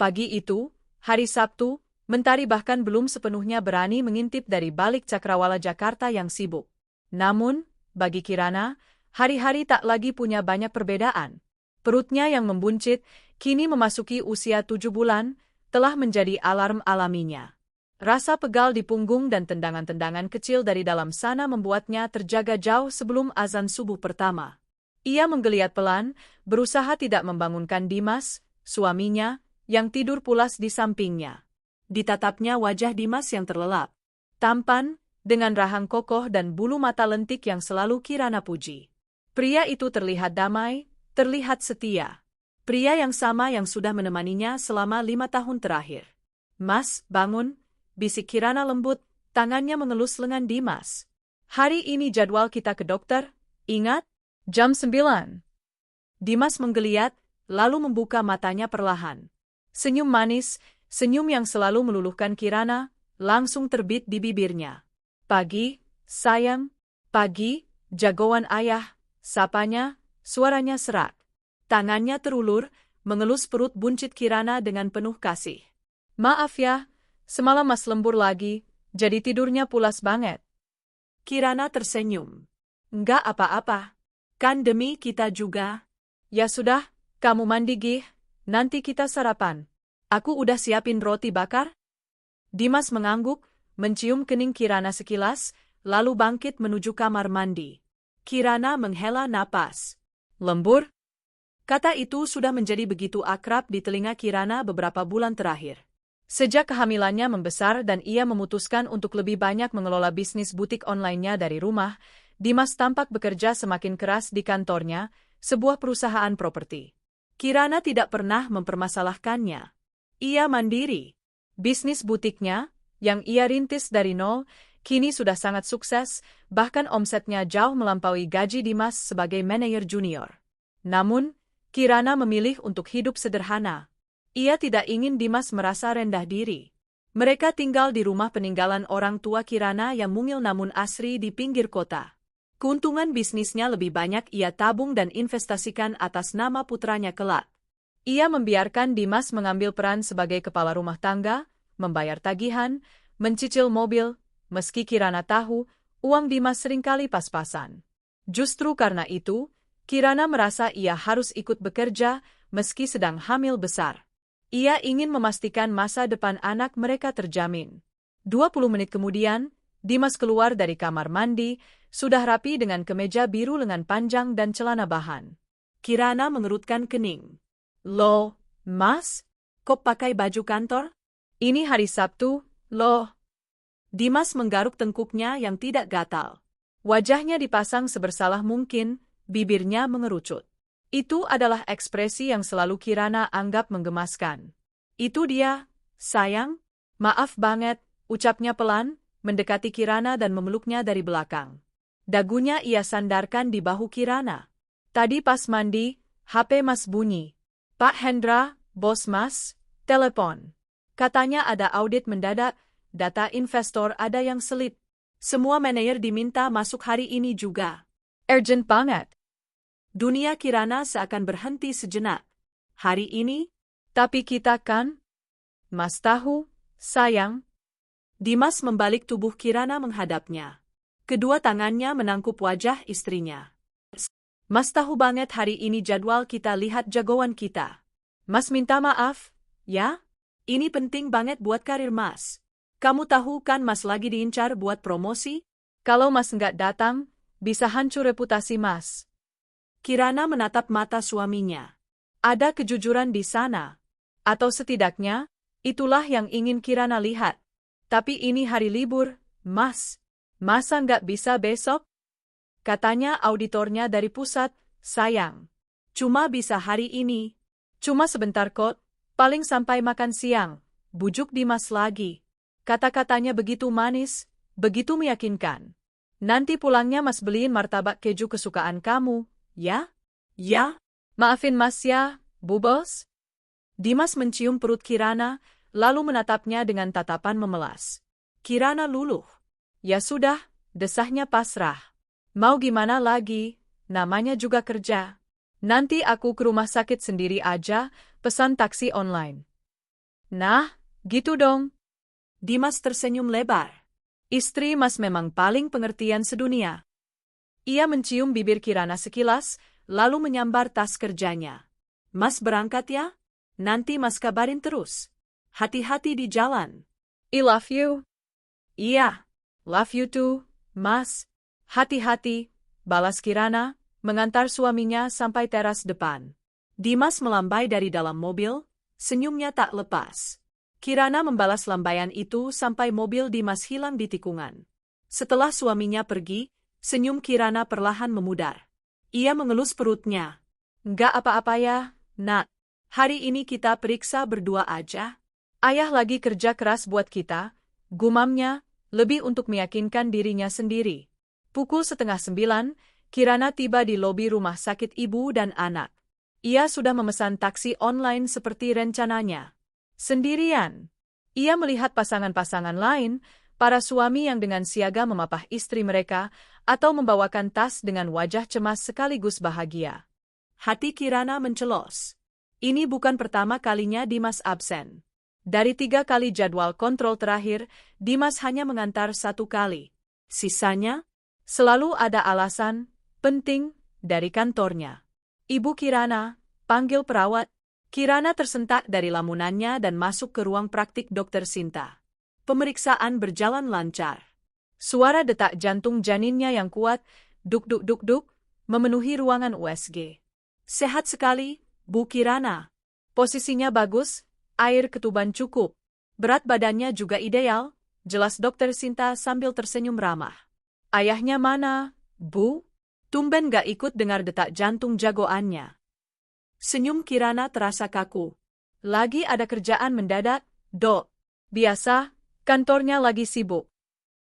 Pagi itu, hari Sabtu, Mentari bahkan belum sepenuhnya berani mengintip dari balik cakrawala Jakarta yang sibuk. Namun, bagi Kirana, hari-hari tak lagi punya banyak perbedaan. Perutnya yang membuncit, kini memasuki usia 7 bulan, telah menjadi alarm alaminya. Rasa pegal di punggung dan tendangan-tendangan kecil dari dalam sana membuatnya terjaga jauh sebelum azan subuh pertama. Ia menggeliat pelan, berusaha tidak membangunkan Dimas, suaminya, yang tidur pulas di sampingnya. Ditatapnya wajah Dimas yang terlelap. Tampan, dengan rahang kokoh dan bulu mata lentik yang selalu Kirana puji. Pria itu terlihat damai, terlihat setia. Pria yang sama yang sudah menemaninya selama 5 tahun terakhir. "Mas, bangun," bisik Kirana lembut, tangannya mengelus lengan Dimas. "Hari ini jadwal kita ke dokter, ingat? Jam 9. Dimas menggeliat, lalu membuka matanya perlahan. Senyum manis, senyum yang selalu meluluhkan Kirana, langsung terbit di bibirnya. "Pagi, sayang, pagi, jagoan ayah," sapanya, suaranya serak. Tangannya terulur, mengelus perut buncit Kirana dengan penuh kasih. "Maaf ya, semalam Mas lembur lagi, jadi tidurnya pulas banget." Kirana tersenyum. "Enggak apa-apa, kan demi kita juga." "Ya sudah, kamu mandi gih, nanti kita sarapan. Aku udah siapin roti bakar." Dimas mengangguk, mencium kening Kirana sekilas, lalu bangkit menuju kamar mandi. Kirana menghela napas. "Lembur?" Kata itu sudah menjadi begitu akrab di telinga Kirana beberapa bulan terakhir. Sejak kehamilannya membesar dan ia memutuskan untuk lebih banyak mengelola bisnis butik online-nya dari rumah, Dimas tampak bekerja semakin keras di kantornya, sebuah perusahaan properti. Kirana tidak pernah mempermasalahkannya. Ia mandiri. Bisnis butiknya, yang ia rintis dari nol, kini sudah sangat sukses, bahkan omsetnya jauh melampaui gaji Dimas sebagai manajer junior. Namun, Kirana memilih untuk hidup sederhana. Ia tidak ingin Dimas merasa rendah diri. Mereka tinggal di rumah peninggalan orang tua Kirana yang mungil namun asri di pinggir kota. Keuntungan bisnisnya lebih banyak ia tabung dan investasikan atas nama putranya kelak. Ia membiarkan Dimas mengambil peran sebagai kepala rumah tangga, membayar tagihan, mencicil mobil, meski Kirana tahu, uang Dimas seringkali pas-pasan. Justru karena itu, Kirana merasa ia harus ikut bekerja, meski sedang hamil besar. Ia ingin memastikan masa depan anak mereka terjamin. 20 menit kemudian, Dimas keluar dari kamar mandi, sudah rapi dengan kemeja biru lengan panjang dan celana bahan. Kirana mengerutkan kening. "Loh, Mas? Kok pakai baju kantor? Ini hari Sabtu, loh." Dimas menggaruk tengkuknya yang tidak gatal. Wajahnya dipasang sebersalah mungkin, bibirnya mengerucut. Itu adalah ekspresi yang selalu Kirana anggap menggemaskan. "Itu dia, sayang. Maaf banget," ucapnya pelan, mendekati Kirana dan memeluknya dari belakang. Dagunya ia sandarkan di bahu Kirana. "Tadi pas mandi, HP Mas bunyi. Pak Hendra, bos Mas, telepon. Katanya ada audit mendadak, data investor ada yang selip. Semua manajer diminta masuk hari ini juga. Urgent banget." Dunia Kirana seakan berhenti sejenak. "Hari ini? Tapi kita kan? Mas tahu, sayang." Dimas membalik tubuh Kirana menghadapnya. Kedua tangannya menangkup wajah istrinya. "Mas tahu banget hari ini jadwal kita lihat jagoan kita. Mas minta maaf, ya? Ini penting banget buat karir Mas. Kamu tahu kan Mas lagi diincar buat promosi? Kalau Mas nggak datang, bisa hancur reputasi Mas." Kirana menatap mata suaminya. Ada kejujuran di sana. Atau setidaknya, itulah yang ingin Kirana lihat. "Tapi ini hari libur, Mas. Masa nggak bisa besok?" Katanya auditornya dari pusat, "Sayang. Cuma bisa hari ini. Cuma sebentar kok, paling sampai makan siang," bujuk Dimas lagi. Kata-katanya begitu manis, begitu meyakinkan. "Nanti pulangnya Mas beliin martabak keju kesukaan kamu, ya?" "Ya? Maafin Mas ya, Bu Bos." Dimas mencium perut Kirana, lalu menatapnya dengan tatapan memelas. Kirana luluh. "Ya sudah," desahnya pasrah. "Mau gimana lagi, namanya juga kerja. Nanti aku ke rumah sakit sendiri aja, pesan taksi online." Nah, gitu dong. Dimas tersenyum lebar. Istri Mas memang paling pengertian sedunia. Ia mencium bibir Kirana sekilas, lalu menyambar tas kerjanya. Mas berangkat ya? Nanti Mas kabarin terus. Hati-hati di jalan. I love you. Iya. Love you too, Mas. Hati-hati, balas Kirana, mengantar suaminya sampai teras depan. Dimas melambai dari dalam mobil, senyumnya tak lepas. Kirana membalas lambaian itu sampai mobil Dimas hilang di tikungan. Setelah suaminya pergi, senyum Kirana perlahan memudar. Ia mengelus perutnya. Nggak apa-apa ya, Nak. Hari ini kita periksa berdua aja. Ayah lagi kerja keras buat kita, gumamnya, lebih untuk meyakinkan dirinya sendiri. Pukul 8:30, Kirana tiba di lobi rumah sakit ibu dan anak. Ia sudah memesan taksi online seperti rencananya. Sendirian. Ia melihat pasangan-pasangan lain, para suami yang dengan siaga memapah istri mereka, atau membawakan tas dengan wajah cemas sekaligus bahagia. Hati Kirana mencelos. Ini bukan pertama kalinya Dimas absen. Dari 3 kali jadwal kontrol terakhir, Dimas hanya mengantar 1 kali. Sisanya, selalu ada alasan penting dari kantornya. Ibu Kirana, panggil perawat. Kirana tersentak dari lamunannya dan masuk ke ruang praktik Dokter Sinta. Pemeriksaan berjalan lancar. Suara detak jantung janinnya yang kuat, duk-duk-duk-duk, memenuhi ruangan USG. Sehat sekali, Bu Kirana. Posisinya bagus, air ketuban cukup. Berat badannya juga ideal, jelas Dokter Sinta sambil tersenyum ramah. Ayahnya mana, Bu? Tumben gak ikut dengar detak jantung jagoannya. Senyum Kirana terasa kaku. Lagi ada kerjaan mendadak, Dok. Biasa, kantornya lagi sibuk.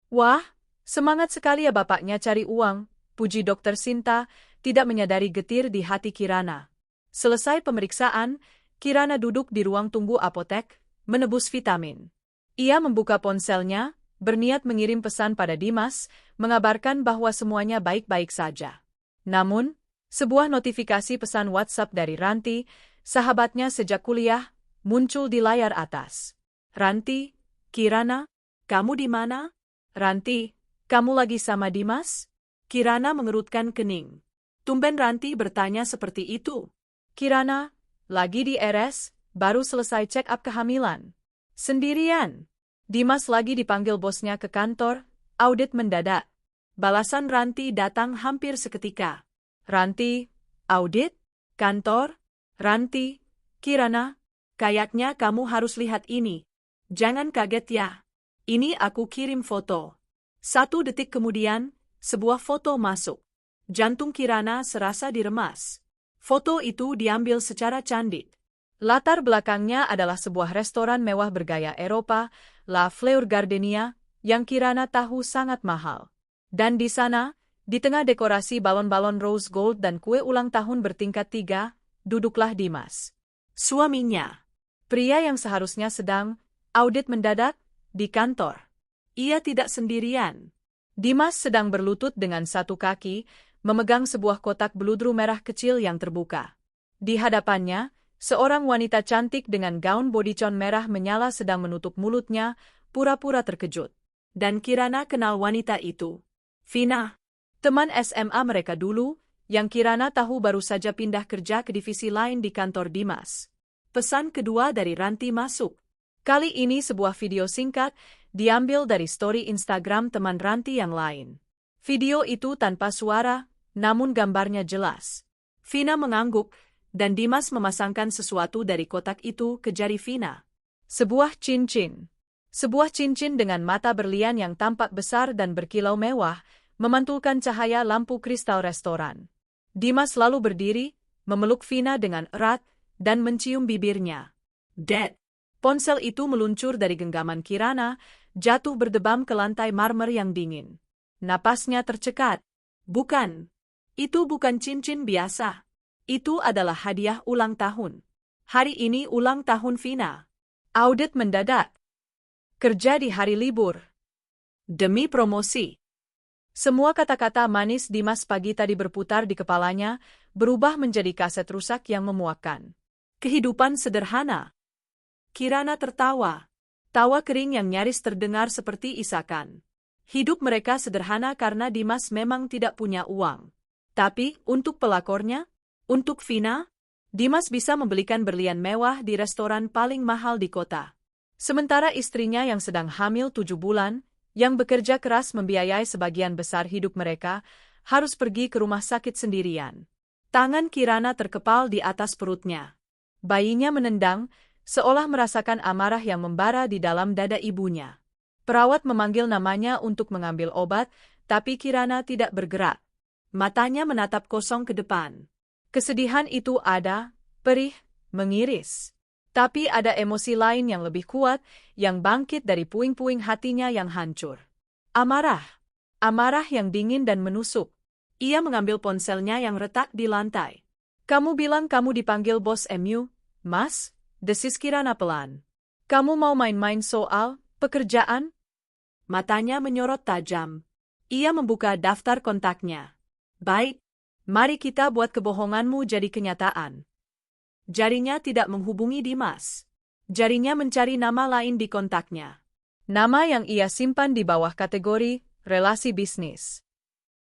Wah, semangat sekali ya bapaknya cari uang, puji Dokter Sinta, tidak menyadari getir di hati Kirana. Selesai pemeriksaan, Kirana duduk di ruang tunggu apotek, menebus vitamin. Ia membuka ponselnya, berniat mengirim pesan pada Dimas, mengabarkan bahwa semuanya baik-baik saja. Namun, sebuah notifikasi pesan WhatsApp dari Ranti, sahabatnya sejak kuliah, muncul di layar atas. Ranti, Kirana, kamu di mana? Ranti, kamu lagi sama Dimas? Kirana mengerutkan kening. Tumben Ranti bertanya seperti itu. Kirana, lagi di RS, baru selesai check up kehamilan. Sendirian. Dimas lagi dipanggil bosnya ke kantor, audit mendadak. Balasan Ranti datang hampir seketika. Ranti, audit? Kantor? Ranti, Kirana, kayaknya kamu harus lihat ini. Jangan kaget ya. Ini aku kirim foto. 1 detik kemudian, sebuah foto masuk. Jantung Kirana serasa diremas. Foto itu diambil secara candid. Latar belakangnya adalah sebuah restoran mewah bergaya Eropa, La Fleur Gardenia, yang Kirana tahu sangat mahal. Dan di sana, di tengah dekorasi balon-balon rose gold dan kue ulang tahun bertingkat 3, duduklah Dimas. Suaminya. Pria yang seharusnya sedang audit mendadak di kantor. Ia tidak sendirian. Dimas sedang berlutut dengan satu kaki, memegang sebuah kotak beludru merah kecil yang terbuka. Di hadapannya, seorang wanita cantik dengan gaun bodycon merah menyala sedang menutup mulutnya, pura-pura terkejut. Dan Kirana kenal wanita itu. Vina. Teman SMA mereka dulu, yang Kirana tahu baru saja pindah kerja ke divisi lain di kantor Dimas. Pesan kedua dari Ranti masuk. Kali ini sebuah video singkat, diambil dari story Instagram teman Ranti yang lain. Video itu tanpa suara, namun gambarnya jelas. Vina mengangguk, dan Dimas memasangkan sesuatu dari kotak itu ke jari Vina. Sebuah cincin. Sebuah cincin dengan mata berlian yang tampak besar dan berkilau mewah, memantulkan cahaya lampu kristal restoran. Dimas lalu berdiri, memeluk Vina dengan erat, dan mencium bibirnya. Dead. Ponsel itu meluncur dari genggaman Kirana, jatuh berdebam ke lantai marmer yang dingin. Napasnya tercekat. Bukan. Itu bukan cincin biasa. Itu adalah hadiah ulang tahun. Hari ini ulang tahun Vina. Audit mendadak. Kerja di hari libur. Demi promosi. Semua kata-kata manis Dimas pagi tadi berputar di kepalanya, berubah menjadi kaset rusak yang memuakkan. Kehidupan sederhana. Kirana tertawa. Tawa kering yang nyaris terdengar seperti isakan. Hidup mereka sederhana karena Dimas memang tidak punya uang. Tapi, untuk pelakornya, untuk Vina, Dimas bisa membelikan berlian mewah di restoran paling mahal di kota. Sementara istrinya yang sedang hamil 7 bulan, yang bekerja keras membiayai sebagian besar hidup mereka, harus pergi ke rumah sakit sendirian. Tangan Kirana terkepal di atas perutnya. Bayinya menendang, seolah merasakan amarah yang membara di dalam dada ibunya. Perawat memanggil namanya untuk mengambil obat, tapi Kirana tidak bergerak. Matanya menatap kosong ke depan. Kesedihan itu ada, perih, mengiris. Tapi ada emosi lain yang lebih kuat, yang bangkit dari puing-puing hatinya yang hancur. Amarah. Amarah yang dingin dan menusuk. Ia mengambil ponselnya yang retak di lantai. "Kamu bilang kamu dipanggil bos MU, Mas?" desis Kirana pelan. "Kamu mau main-main soal pekerjaan?" Matanya menyorot tajam. Ia membuka daftar kontaknya. "Baik, mari kita buat kebohonganmu jadi kenyataan." Jarinya tidak menghubungi Dimas. Jarinya mencari nama lain di kontaknya. Nama yang ia simpan di bawah kategori relasi bisnis.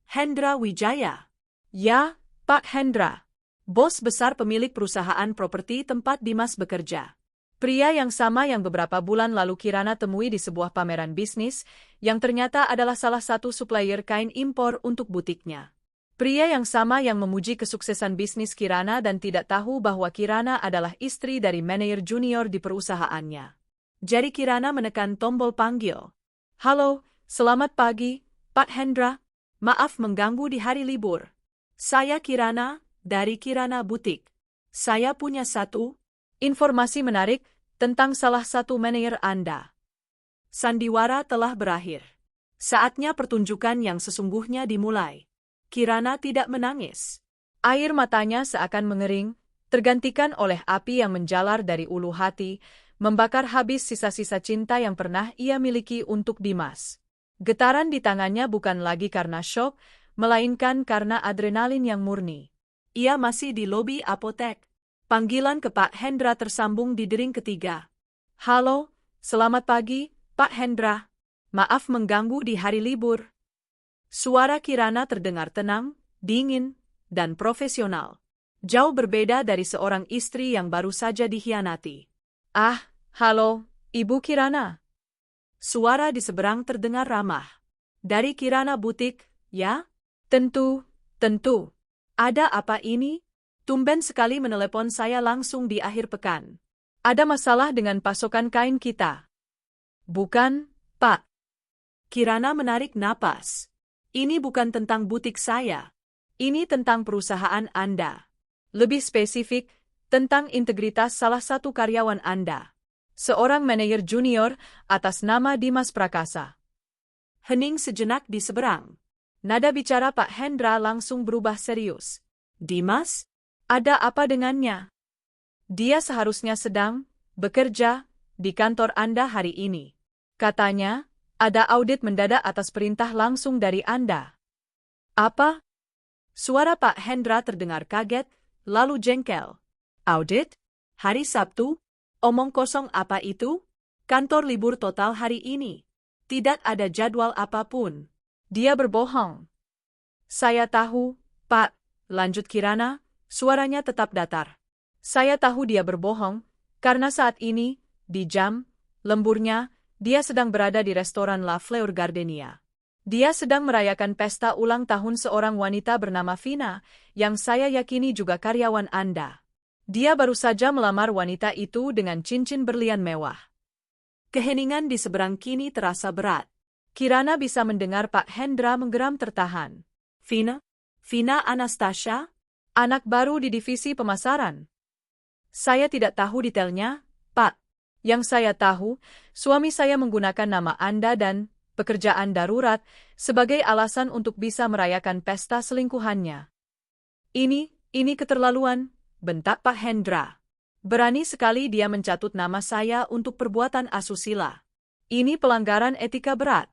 Hendra Wijaya. Ya, Pak Hendra. Bos besar pemilik perusahaan properti tempat Dimas bekerja. Pria yang sama yang beberapa bulan lalu Kirana temui di sebuah pameran bisnis, yang ternyata adalah salah satu supplier kain impor untuk butiknya. Pria yang sama yang memuji kesuksesan bisnis Kirana dan tidak tahu bahwa Kirana adalah istri dari manajer junior di perusahaannya. Jari Kirana menekan tombol panggil. "Halo, selamat pagi, Pak Hendra. Maaf mengganggu di hari libur. Saya Kirana, dari Kirana Butik. Saya punya satu informasi menarik tentang salah satu manajer Anda." Sandiwara telah berakhir. Saatnya pertunjukan yang sesungguhnya dimulai. Kirana tidak menangis. Air matanya seakan mengering, tergantikan oleh api yang menjalar dari ulu hati, membakar habis sisa-sisa cinta yang pernah ia miliki untuk Dimas. Getaran di tangannya bukan lagi karena syok, melainkan karena adrenalin yang murni. Ia masih di lobi apotek. Panggilan ke Pak Hendra tersambung di dering ketiga. "Halo, selamat pagi, Pak Hendra. Maaf mengganggu di hari libur." Suara Kirana terdengar tenang, dingin, dan profesional. Jauh berbeda dari seorang istri yang baru saja dikhianati. "Ah, halo, Ibu Kirana." Suara di seberang terdengar ramah. "Dari Kirana Butik, ya?" Tentu. Ada apa ini? Tumben sekali menelepon saya langsung di akhir pekan. Ada masalah dengan pasokan kain kita?" "Bukan, Pak." Kirana menarik napas. "Ini bukan tentang butik saya. Ini tentang perusahaan Anda. Lebih spesifik, tentang integritas salah satu karyawan Anda. Seorang manajer junior atas nama Dimas Prakasa." Hening sejenak di seberang. Nada bicara Pak Hendra langsung berubah serius. "Dimas? Ada apa dengannya? Dia seharusnya sedang bekerja di kantor Anda hari ini. Katanya, ada audit mendadak atas perintah langsung dari Anda." "Apa?" Suara Pak Hendra terdengar kaget, lalu jengkel. "Audit? Hari Sabtu? Omong kosong apa itu? Kantor libur total hari ini. Tidak ada jadwal apapun." "Dia berbohong." "Saya tahu, Pak," lanjut Kirana, suaranya tetap datar. "Saya tahu dia berbohong, karena saat ini, di jam lemburnya, dia sedang berada di restoran La Fleur Gardenia. Dia sedang merayakan pesta ulang tahun seorang wanita bernama Vina, yang saya yakini juga karyawan Anda. Dia baru saja melamar wanita itu dengan cincin berlian mewah." Keheningan di seberang kini terasa berat. Kirana bisa mendengar Pak Hendra menggeram tertahan. "Vina? Vina Anastasia? Anak baru di divisi pemasaran?" "Saya tidak tahu detailnya, Pak. Yang saya tahu, suami saya menggunakan nama Anda dan pekerjaan darurat sebagai alasan untuk bisa merayakan pesta selingkuhannya." Ini keterlaluan," bentak Pak Hendra. "Berani sekali dia mencatut nama saya untuk perbuatan asusila. Ini pelanggaran etika berat."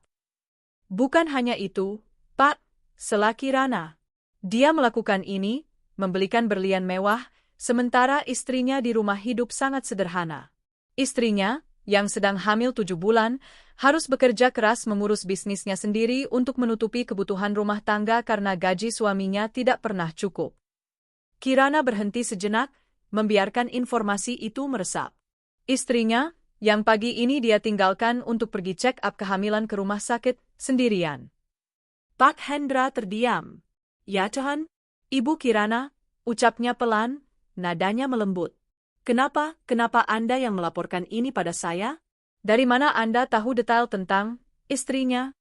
"Bukan hanya itu, Pak," sela Kirana. "Dia melakukan ini, membelikan berlian mewah, sementara istrinya di rumah hidup sangat sederhana. Istrinya, yang sedang hamil 7 bulan, harus bekerja keras mengurus bisnisnya sendiri untuk menutupi kebutuhan rumah tangga karena gaji suaminya tidak pernah cukup. Kirana berhenti sejenak, membiarkan informasi itu meresap. Istrinya, yang pagi ini dia tinggalkan untuk pergi check up kehamilan ke rumah sakit, sendirian. Pak Hendra terdiam. Ya Tuhan, Ibu Kirana, ucapnya pelan, nadanya melembut. Kenapa Anda yang melaporkan ini pada saya? Dari mana Anda tahu detail tentang istrinya?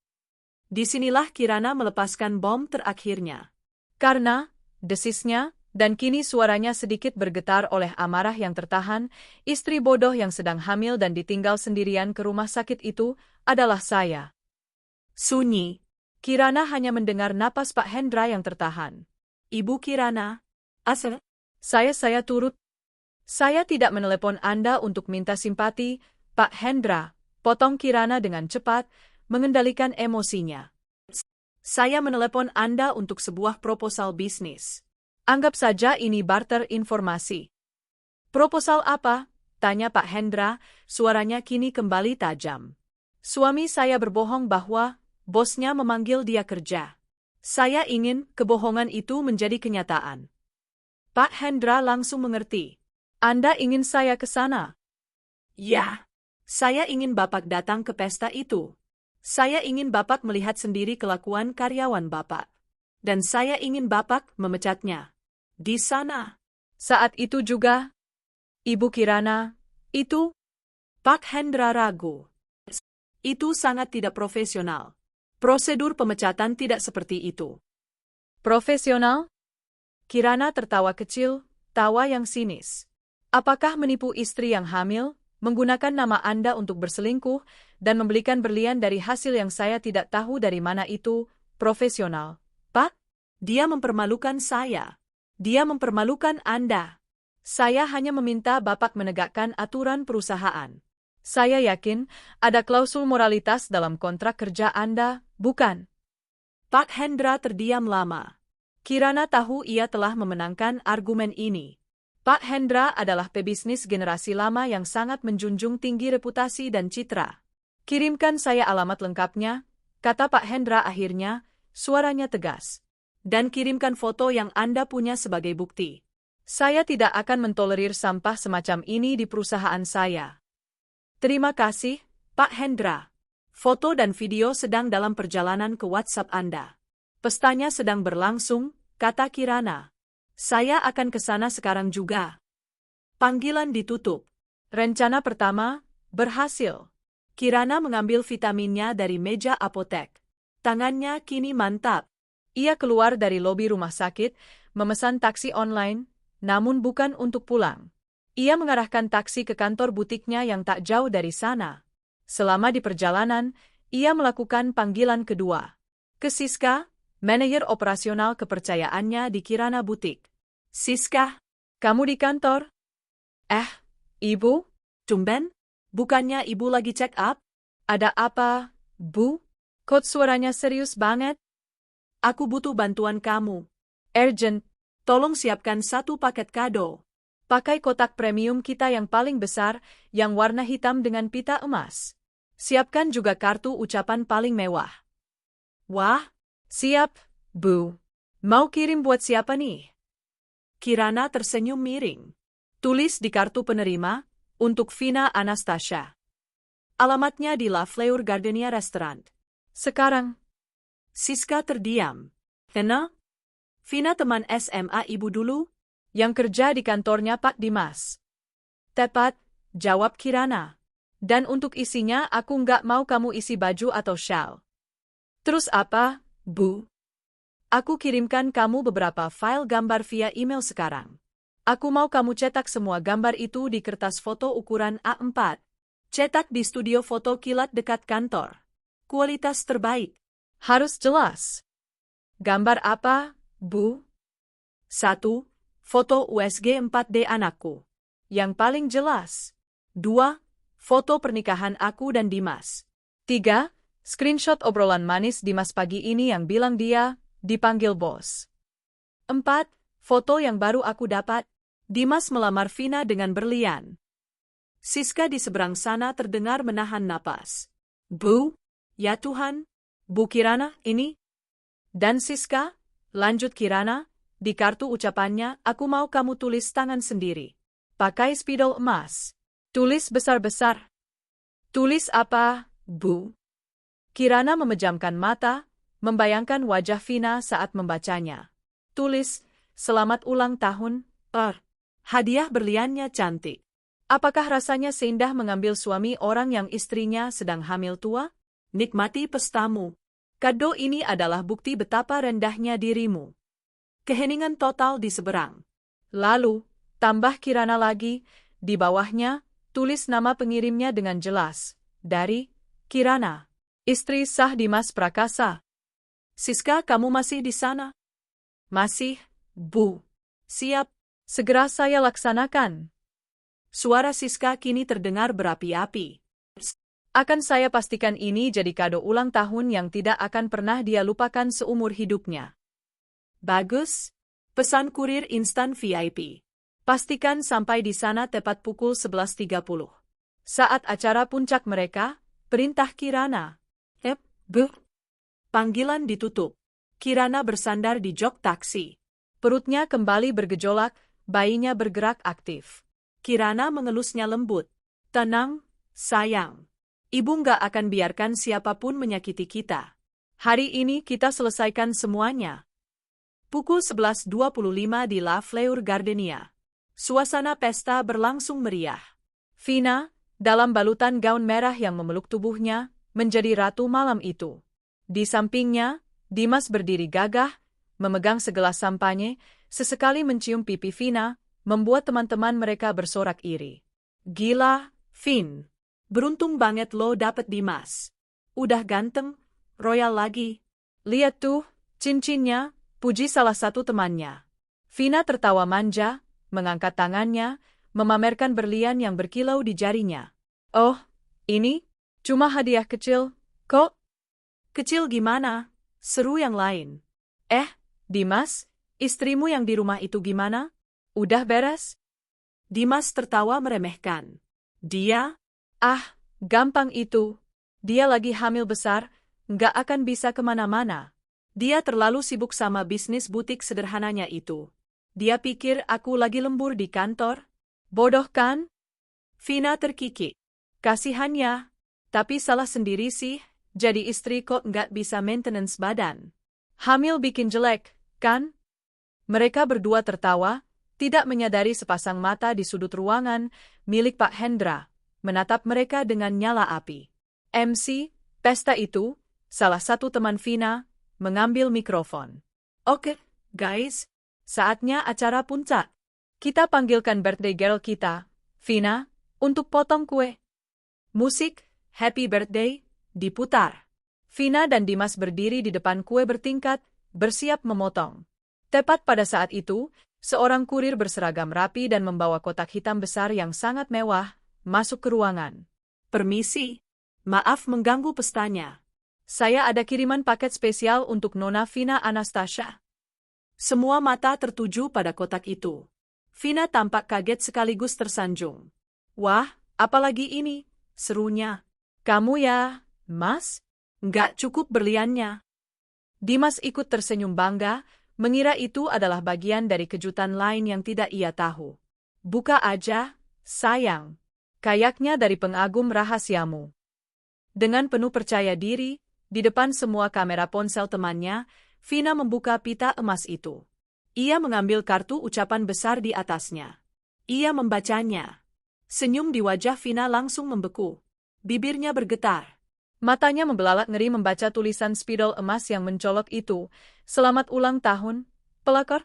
Disinilah Kirana melepaskan bom terakhirnya. Karena, desisnya, dan kini suaranya sedikit bergetar oleh amarah yang tertahan, istri bodoh yang sedang hamil dan ditinggal sendirian ke rumah sakit itu adalah saya. Sunyi. Kirana hanya mendengar napas Pak Hendra yang tertahan. Ibu Kirana, asal. Saya turut. Saya tidak menelepon Anda untuk minta simpati, Pak Hendra, potong Kirana dengan cepat, mengendalikan emosinya. Saya menelepon Anda untuk sebuah proposal bisnis. Anggap saja ini barter informasi. Proposal apa? Tanya Pak Hendra, suaranya kini kembali tajam. Suami saya berbohong bahwa bosnya memanggil dia kerja. Saya ingin kebohongan itu menjadi kenyataan. Pak Hendra langsung mengerti. Anda ingin saya ke sana? Ya, saya ingin Bapak datang ke pesta itu. Saya ingin Bapak melihat sendiri kelakuan karyawan Bapak. Dan saya ingin Bapak memecatnya. Di sana. Saat itu juga, Ibu Kirana, itu? Pak Hendra ragu. Itu sangat tidak profesional. Prosedur pemecatan tidak seperti itu. Profesional? Kirana tertawa kecil, tawa yang sinis. Apakah menipu istri yang hamil, menggunakan nama Anda untuk berselingkuh, dan membelikan berlian dari hasil yang saya tidak tahu dari mana itu, profesional? Pak, dia mempermalukan saya. Dia mempermalukan Anda. Saya hanya meminta Bapak menegakkan aturan perusahaan. Saya yakin ada klausul moralitas dalam kontrak kerja Anda, bukan? Pak Hendra terdiam lama. Kirana tahu ia telah memenangkan argumen ini. Pak Hendra adalah pebisnis generasi lama yang sangat menjunjung tinggi reputasi dan citra. Kirimkan saya alamat lengkapnya, kata Pak Hendra akhirnya, suaranya tegas. Dan kirimkan foto yang Anda punya sebagai bukti. Saya tidak akan mentolerir sampah semacam ini di perusahaan saya. Terima kasih, Pak Hendra. Foto dan video sedang dalam perjalanan ke WhatsApp Anda. Pestanya sedang berlangsung, kata Kirana. Saya akan ke sana sekarang juga. Panggilan ditutup. Rencana pertama berhasil. Kirana mengambil vitaminnya dari meja apotek. Tangannya kini mantap. Ia keluar dari lobi rumah sakit, memesan taksi online, namun bukan untuk pulang. Ia mengarahkan taksi ke kantor butiknya yang tak jauh dari sana. Selama di perjalanan, ia melakukan panggilan kedua. Ke Siska, manajer operasional kepercayaannya di Kirana Butik. Siska, kamu di kantor? Ibu? Tumben? Bukannya Ibu lagi check up? Ada apa, Bu? Kok suaranya serius banget? Aku butuh bantuan kamu. Urgent. Tolong siapkan 1 paket kado. Pakai kotak premium kita yang paling besar, yang warna hitam dengan pita emas. Siapkan juga kartu ucapan paling mewah. Wah, siap, Bu. Mau kirim buat siapa nih? Kirana tersenyum miring. Tulis di kartu penerima, untuk Vina Anastasia. Alamatnya di La Fleur Gardenia Restaurant. Sekarang. Siska terdiam. Vina? Vina teman SMA Ibu dulu? Yang kerja di kantornya Pak Dimas. Tepat, jawab Kirana. Dan untuk isinya aku nggak mau kamu isi baju atau shawl. Terus apa, Bu? Aku kirimkan kamu beberapa file gambar via email sekarang. Aku mau kamu cetak semua gambar itu di kertas foto ukuran A4. Cetak di studio foto kilat dekat kantor. Kualitas terbaik. Harus jelas. Gambar apa, Bu? 1. Foto USG 4D anakku. Yang paling jelas. 2. Foto pernikahan aku dan Dimas. 3. Screenshot obrolan manis Dimas pagi ini yang bilang dia dipanggil bos. 4. Foto yang baru aku dapat. Dimas melamar Vina dengan berlian. Siska di seberang sana terdengar menahan napas. Bu, ya Tuhan, Bu Kirana, ini. Dan Siska, lanjut Kirana, di kartu ucapannya, aku mau kamu tulis tangan sendiri. Pakai spidol emas. Tulis besar-besar. Tulis apa, Bu? Kirana memejamkan mata, membayangkan wajah Vina saat membacanya. Tulis, selamat ulang tahun, Hadiah berliannya cantik. Apakah rasanya seindah mengambil suami orang yang istrinya sedang hamil tua? Nikmati pestamu. Kado ini adalah bukti betapa rendahnya dirimu. Keheningan total di seberang. Lalu, tambah Kirana lagi, di bawahnya, tulis nama pengirimnya dengan jelas. Dari Kirana, istri sah Dimas Prakasa. Siska, kamu masih di sana? Masih, Bu. Siap. Segera saya laksanakan. Suara Siska kini terdengar berapi-api. Akan saya pastikan ini jadi kado ulang tahun yang tidak akan pernah dia lupakan seumur hidupnya. Bagus. Pesan kurir instan VIP. Pastikan sampai di sana tepat pukul 11.30. Saat acara puncak mereka, perintah Kirana. Bu. Panggilan ditutup. Kirana bersandar di jok taksi. Perutnya kembali bergejolak, bayinya bergerak aktif. Kirana mengelusnya lembut. Tenang, sayang. Ibu nggak akan biarkan siapapun menyakiti kita. Hari ini kita selesaikan semuanya. Pukul 11.25 di La Fleur Gardenia. Suasana pesta berlangsung meriah. Vina, dalam balutan gaun merah yang memeluk tubuhnya, menjadi ratu malam itu. Di sampingnya, Dimas berdiri gagah, memegang segelas sampanye, sesekali mencium pipi Vina, membuat teman-teman mereka bersorak iri. Gila, Vin. Beruntung banget lo dapet Dimas. Udah ganteng, royal lagi. Lihat tuh, cincinnya, puji salah satu temannya. Vina tertawa manja, mengangkat tangannya, memamerkan berlian yang berkilau di jarinya. Oh, ini? Cuma hadiah kecil, kok? Kecil gimana? Seru yang lain. Dimas, istrimu yang di rumah itu gimana? Udah beres? Dimas tertawa meremehkan. Dia? Gampang itu. Dia lagi hamil besar, nggak akan bisa kemana-mana. Dia terlalu sibuk sama bisnis butik sederhananya itu. Dia pikir aku lagi lembur di kantor. Bodoh kan? Vina terkikik. Kasihannya. Tapi salah sendiri sih, jadi istri kok nggak bisa maintenance badan. Hamil bikin jelek, kan? Mereka berdua tertawa, tidak menyadari sepasang mata di sudut ruangan milik Pak Hendra, menatap mereka dengan nyala api. MC, pesta itu, salah satu teman Vina, mengambil mikrofon. Oke, guys, saatnya acara puncak. Kita panggilkan birthday girl kita, Vina, untuk potong kue. Musik, Happy Birthday, diputar. Vina dan Dimas berdiri di depan kue bertingkat, bersiap memotong. Tepat pada saat itu, seorang kurir berseragam rapi dan membawa kotak hitam besar yang sangat mewah, masuk ke ruangan. Permisi, maaf mengganggu pestanya. Saya ada kiriman paket spesial untuk Nona Vina Anastasia. Semua mata tertuju pada kotak itu. Vina tampak kaget sekaligus tersanjung. Wah, apalagi ini? Serunya. Kamu ya, Mas? Nggak cukup berliannya. Dimas ikut tersenyum bangga, mengira itu adalah bagian dari kejutan lain yang tidak ia tahu. Buka aja, sayang. Kayaknya dari pengagum rahasiamu. Dengan penuh percaya diri, di depan semua kamera ponsel temannya, Vina membuka pita emas itu. Ia mengambil kartu ucapan besar di atasnya. Ia membacanya. Senyum di wajah Vina langsung membeku. Bibirnya bergetar. Matanya membelalak ngeri membaca tulisan spidol emas yang mencolok itu. Selamat ulang tahun, pelakor.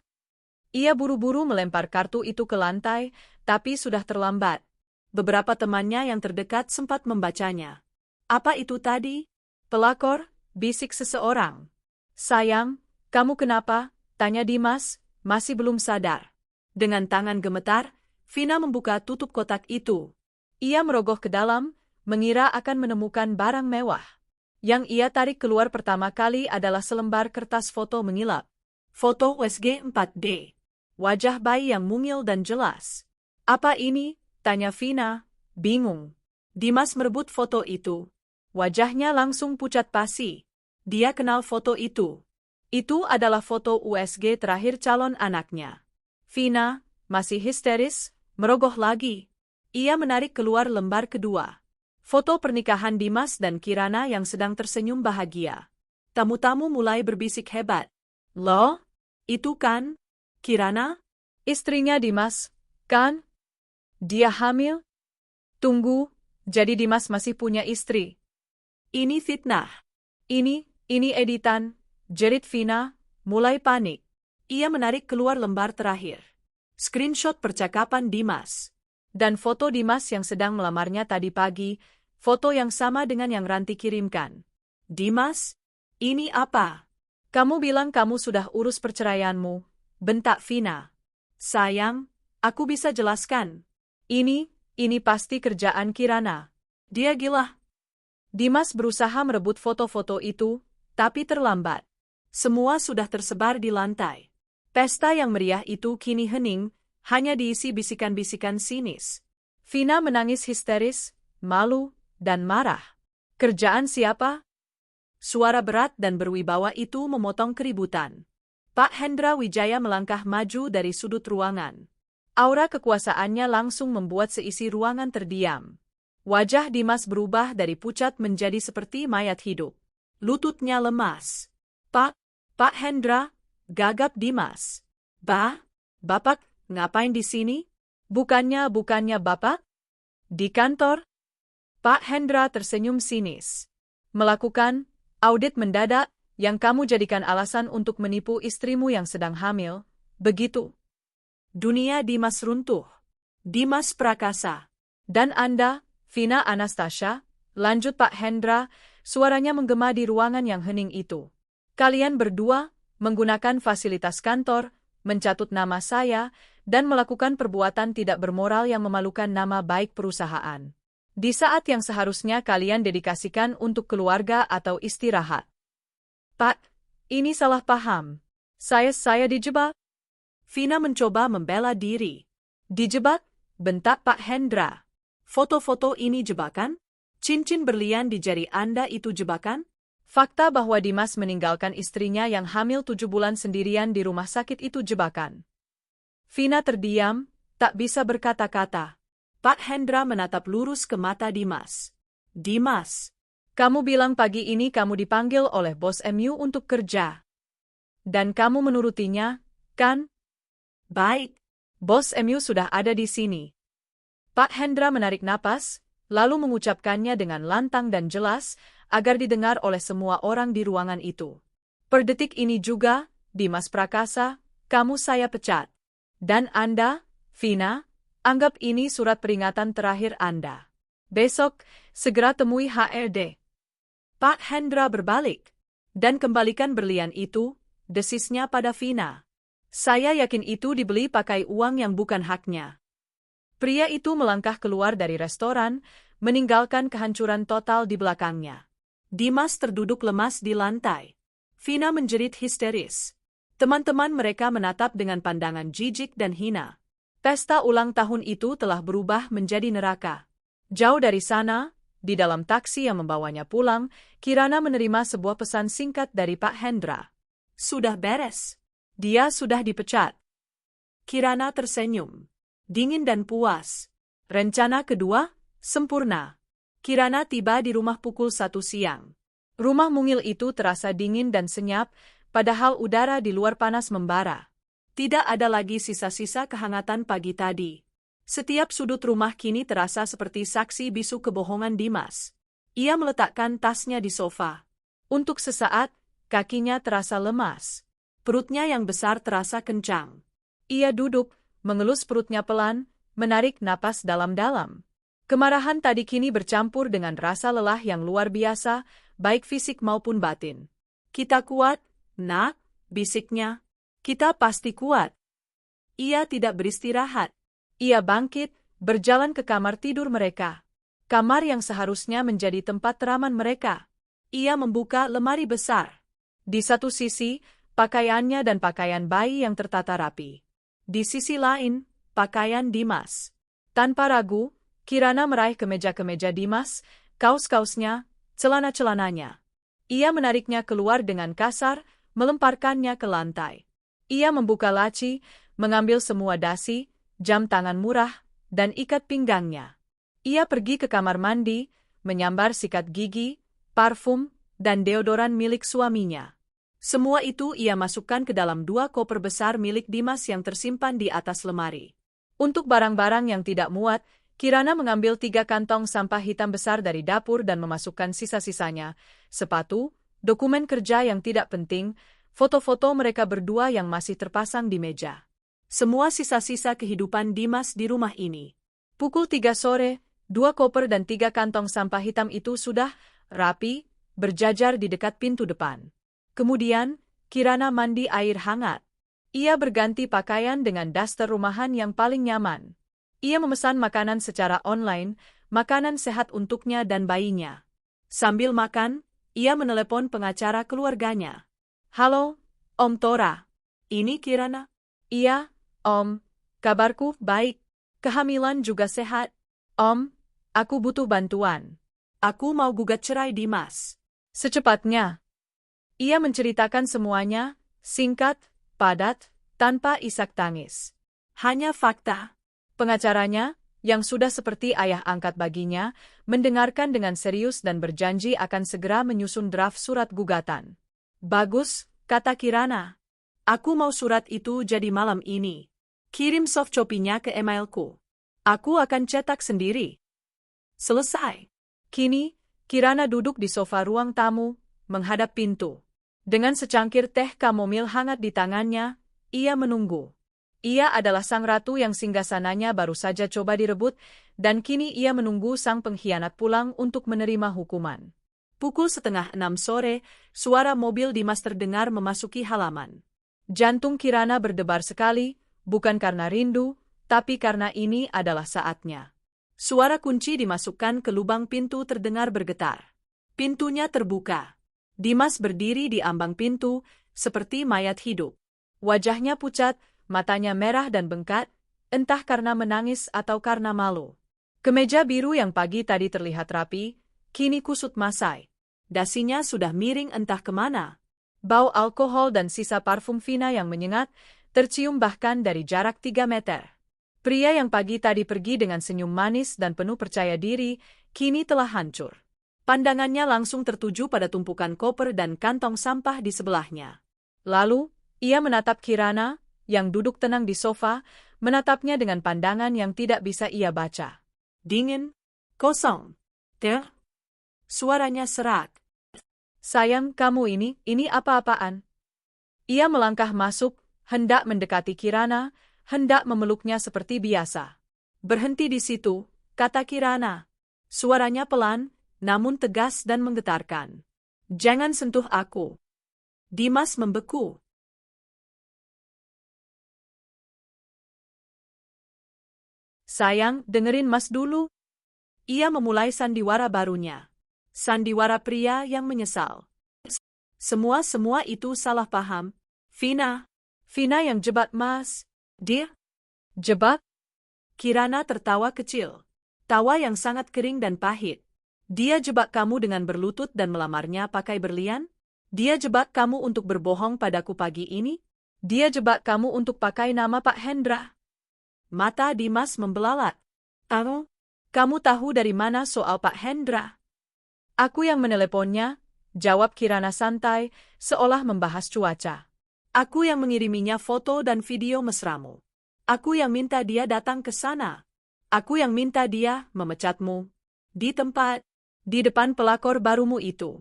Ia buru-buru melempar kartu itu ke lantai, tapi sudah terlambat. Beberapa temannya yang terdekat sempat membacanya. Apa itu tadi? Pelakor, bisik seseorang. Sayang, kamu kenapa? Tanya Dimas, masih belum sadar. Dengan tangan gemetar, Vina membuka tutup kotak itu. Ia merogoh ke dalam, mengira akan menemukan barang mewah. Yang ia tarik keluar pertama kali adalah selembar kertas foto mengilap. Foto USG 4D. Wajah bayi yang mungil dan jelas. Apa ini? Tanya Vina, bingung. Dimas merebut foto itu. Wajahnya langsung pucat pasi. Dia kenal foto itu. Itu adalah foto USG terakhir calon anaknya. Vina, masih histeris, merogoh lagi. Ia menarik keluar lembar kedua. Foto pernikahan Dimas dan Kirana yang sedang tersenyum bahagia. Tamu-tamu mulai berbisik hebat. Loh, itu kan Kirana? Istrinya Dimas, kan? Dia hamil? Tunggu, jadi Dimas masih punya istri. Ini fitnah. Ini editan, jerit Vina, mulai panik. Ia menarik keluar lembar terakhir. Screenshot percakapan Dimas. Dan foto Dimas yang sedang melamarnya tadi pagi, foto yang sama dengan yang Ranti kirimkan. Dimas, ini apa? Kamu bilang kamu sudah urus perceraianmu, bentak Vina. Sayang, aku bisa jelaskan. Ini pasti kerjaan Kirana. Dia gila. Dimas berusaha merebut foto-foto itu, tapi terlambat. Semua sudah tersebar di lantai. Pesta yang meriah itu kini hening, hanya diisi bisikan-bisikan sinis. Vina menangis histeris, malu, dan marah. Kerjaan siapa? Suara berat dan berwibawa itu memotong keributan. Pak Hendra Wijaya melangkah maju dari sudut ruangan. Aura kekuasaannya langsung membuat seisi ruangan terdiam. Wajah Dimas berubah dari pucat menjadi seperti mayat hidup. Lututnya lemas. Pak Hendra, gagap Dimas. Bapak, ngapain di sini? Bukannya Bapak? Di kantor? Pak Hendra tersenyum sinis. Melakukan audit mendadak yang kamu jadikan alasan untuk menipu istrimu yang sedang hamil, begitu? Dunia Dimas runtuh. Dimas Prakasa. Dan Anda, Vina Anastasia, lanjut Pak Hendra, suaranya menggema di ruangan yang hening itu. Kalian berdua menggunakan fasilitas kantor, mencatut nama saya, dan melakukan perbuatan tidak bermoral yang memalukan nama baik perusahaan. Di saat yang seharusnya kalian dedikasikan untuk keluarga atau istirahat. Pak, ini salah paham. Saya dijebak. Vina mencoba membela diri. Dijebak? Bentak Pak Hendra. Foto-foto ini jebakan? Cincin berlian di jari Anda itu jebakan? Fakta bahwa Dimas meninggalkan istrinya yang hamil 7 bulan sendirian di rumah sakit itu jebakan. Vina terdiam, tak bisa berkata-kata. Pak Hendra menatap lurus ke mata Dimas. Dimas, kamu bilang pagi ini kamu dipanggil oleh bos MU untuk kerja. Dan kamu menurutinya, kan? Baik. Bos MU sudah ada di sini. Pak Hendra menarik napas, lalu mengucapkannya dengan lantang dan jelas, agar didengar oleh semua orang di ruangan itu. Per detik ini juga, Dimas Prakasa, kamu saya pecat. Dan Anda, Vina, anggap ini surat peringatan terakhir Anda. Besok, segera temui HRD. Pak Hendra berbalik, dan kembalikan berlian itu, desisnya pada Vina. Saya yakin itu dibeli pakai uang yang bukan haknya. Pria itu melangkah keluar dari restoran, meninggalkan kehancuran total di belakangnya. Dimas terduduk lemas di lantai. Vina menjerit histeris. Teman-teman mereka menatap dengan pandangan jijik dan hina. Pesta ulang tahun itu telah berubah menjadi neraka. Jauh dari sana, di dalam taksi yang membawanya pulang, Kirana menerima sebuah pesan singkat dari Pak Hendra. Sudah beres. Dia sudah dipecat. Kirana tersenyum. Dingin dan puas. Rencana kedua, sempurna. Kirana tiba di rumah pukul 1 siang. Rumah mungil itu terasa dingin dan senyap, padahal udara di luar panas membara. Tidak ada lagi sisa-sisa kehangatan pagi tadi. Setiap sudut rumah kini terasa seperti saksi bisu kebohongan Dimas. Ia meletakkan tasnya di sofa. Untuk sesaat, kakinya terasa lemas. Perutnya yang besar terasa kencang. Ia duduk, mengelus perutnya pelan, menarik napas dalam-dalam. Kemarahan tadi kini bercampur dengan rasa lelah yang luar biasa, baik fisik maupun batin. Kita kuat, nak, bisiknya. Kita pasti kuat. Ia tidak beristirahat. Ia bangkit, berjalan ke kamar tidur mereka. Kamar yang seharusnya menjadi tempat teraman mereka. Ia membuka lemari besar. Di satu sisi, pakaiannya dan pakaian bayi yang tertata rapi. Di sisi lain, pakaian Dimas. Tanpa ragu, Kirana meraih kemeja-kemeja Dimas, kaos-kaosnya, celana-celananya. Ia menariknya keluar dengan kasar, melemparkannya ke lantai. Ia membuka laci, mengambil semua dasi, jam tangan murah, dan ikat pinggangnya. Ia pergi ke kamar mandi, menyambar sikat gigi, parfum, dan deodoran milik suaminya. Semua itu ia masukkan ke dalam 2 koper besar milik Dimas yang tersimpan di atas lemari. Untuk barang-barang yang tidak muat, Kirana mengambil 3 kantong sampah hitam besar dari dapur dan memasukkan sisa-sisanya, sepatu, dokumen kerja yang tidak penting, foto-foto mereka berdua yang masih terpasang di meja. Semua sisa-sisa kehidupan Dimas di rumah ini. Pukul 3 sore, 2 koper dan 3 kantong sampah hitam itu sudah rapi, berjajar di dekat pintu depan. Kemudian, Kirana mandi air hangat. Ia berganti pakaian dengan daster rumahan yang paling nyaman. Ia memesan makanan secara online, makanan sehat untuknya dan bayinya. Sambil makan, ia menelepon pengacara keluarganya. "Halo, Om Tora. Ini Kirana?" "Iya, Om. Kabarku baik. Kehamilan juga sehat. Om, aku butuh bantuan. Aku mau gugat cerai Dimas. Secepatnya." Ia menceritakan semuanya, singkat, padat, tanpa isak tangis. Hanya fakta. Pengacaranya, yang sudah seperti ayah angkat baginya, mendengarkan dengan serius dan berjanji akan segera menyusun draft surat gugatan. "Bagus," kata Kirana. "Aku mau surat itu jadi malam ini. Kirim soft copy-nya ke emailku. Aku akan cetak sendiri." Selesai. Kini, Kirana duduk di sofa ruang tamu, menghadap pintu. Dengan secangkir teh kamomil hangat di tangannya, ia menunggu. Ia adalah sang ratu yang singgasananya baru saja coba direbut, dan kini ia menunggu sang pengkhianat pulang untuk menerima hukuman. Pukul 5:30 sore, suara mobil Dimas terdengar memasuki halaman. Jantung Kirana berdebar sekali, bukan karena rindu, tapi karena ini adalah saatnya. Suara kunci dimasukkan ke lubang pintu terdengar bergetar. Pintunya terbuka. Dimas berdiri di ambang pintu, seperti mayat hidup. Wajahnya pucat, matanya merah dan bengkak, entah karena menangis atau karena malu. Kemeja biru yang pagi tadi terlihat rapi, kini kusut masai. Dasinya sudah miring entah kemana. Bau alkohol dan sisa parfum Vina yang menyengat, tercium bahkan dari jarak 3 meter. Pria yang pagi tadi pergi dengan senyum manis dan penuh percaya diri, kini telah hancur. Pandangannya langsung tertuju pada tumpukan koper dan kantong sampah di sebelahnya. Lalu, ia menatap Kirana, yang duduk tenang di sofa, menatapnya dengan pandangan yang tidak bisa ia baca. Dingin, kosong. Suaranya serak. "Sayang, kamu ini apa-apaan?" Ia melangkah masuk, hendak mendekati Kirana, hendak memeluknya seperti biasa. "Berhenti di situ," kata Kirana. Suaranya pelan, namun tegas dan menggetarkan. "Jangan sentuh aku." Dimas membeku. "Sayang, dengerin Mas dulu." Ia memulai sandiwara barunya. Sandiwara pria yang menyesal. Semua itu salah paham. Vina yang jebak Mas. Dia? Jebak? Kirana tertawa kecil. Tawa yang sangat kering dan pahit. "Dia jebak kamu dengan berlutut dan melamarnya pakai berlian? Dia jebak kamu untuk berbohong padaku pagi ini? Dia jebak kamu untuk pakai nama Pak Hendra?" Mata Dimas membelalak. Kamu tahu dari mana soal Pak Hendra?" "Aku yang meneleponnya," jawab Kirana santai, seolah membahas cuaca. "Aku yang mengiriminya foto dan video mesramu. Aku yang minta dia datang ke sana. Aku yang minta dia memecatmu. Di depan pelakor barumu itu."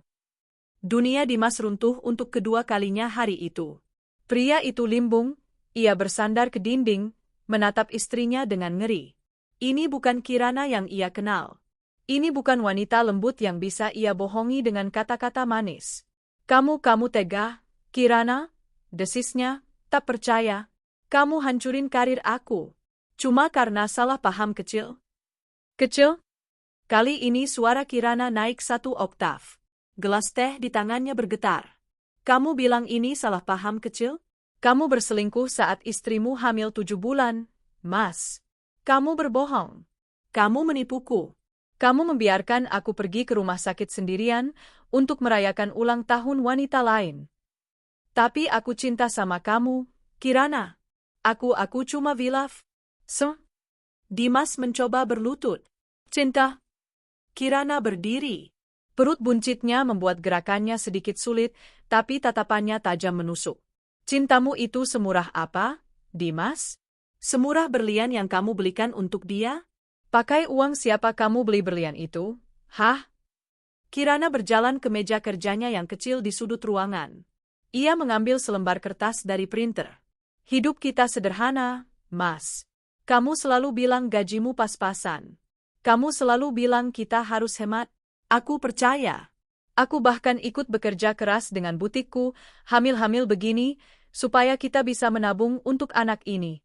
Dunia Dimas runtuh untuk kedua kalinya hari itu. Pria itu limbung, ia bersandar ke dinding, menatap istrinya dengan ngeri. Ini bukan Kirana yang ia kenal. Ini bukan wanita lembut yang bisa ia bohongi dengan kata-kata manis. Kamu tega, Kirana?" desisnya, "tak percaya. Kamu hancurin karir aku. Cuma karena salah paham kecil?" "Kecil?" Kali ini suara Kirana naik 1 oktav. Gelas teh di tangannya bergetar. "Kamu bilang ini salah paham kecil? Kamu berselingkuh saat istrimu hamil 7 bulan, Mas. Kamu berbohong." Kamu menipuku. Kamu membiarkan aku pergi ke rumah sakit sendirian untuk merayakan ulang tahun wanita lain. Tapi aku cinta sama kamu, Kirana. Aku cuma Vilaf. Dimas mencoba berlutut. Cinta. Kirana berdiri. Perut buncitnya membuat gerakannya sedikit sulit, tapi tatapannya tajam menusuk. Cintamu itu semurah apa, Dimas? Semurah berlian yang kamu belikan untuk dia? Pakai uang siapa kamu beli berlian itu? Hah? Kirana berjalan ke meja kerjanya yang kecil di sudut ruangan. Ia mengambil selembar kertas dari printer. Hidup kita sederhana, Mas. Kamu selalu bilang gajimu pas-pasan. Kamu selalu bilang kita harus hemat. Aku percaya. Aku bahkan ikut bekerja keras dengan butikku, hamil-hamil begini, supaya kita bisa menabung untuk anak ini.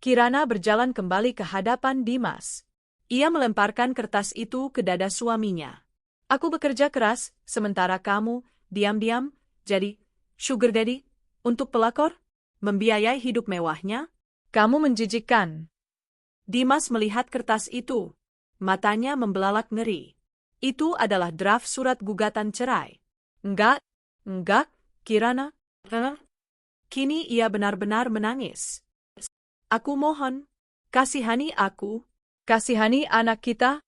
Kirana berjalan kembali ke hadapan Dimas. Ia melemparkan kertas itu ke dada suaminya. Aku bekerja keras, sementara kamu, diam-diam, jadi sugar daddy, untuk pelakor, membiayai hidup mewahnya. Kamu menjijikkan. Dimas melihat kertas itu. Matanya membelalak ngeri. Itu adalah draft surat gugatan cerai. Enggak, Kirana. Kini ia benar-benar menangis. Aku mohon, kasihani aku. Kasihani anak kita?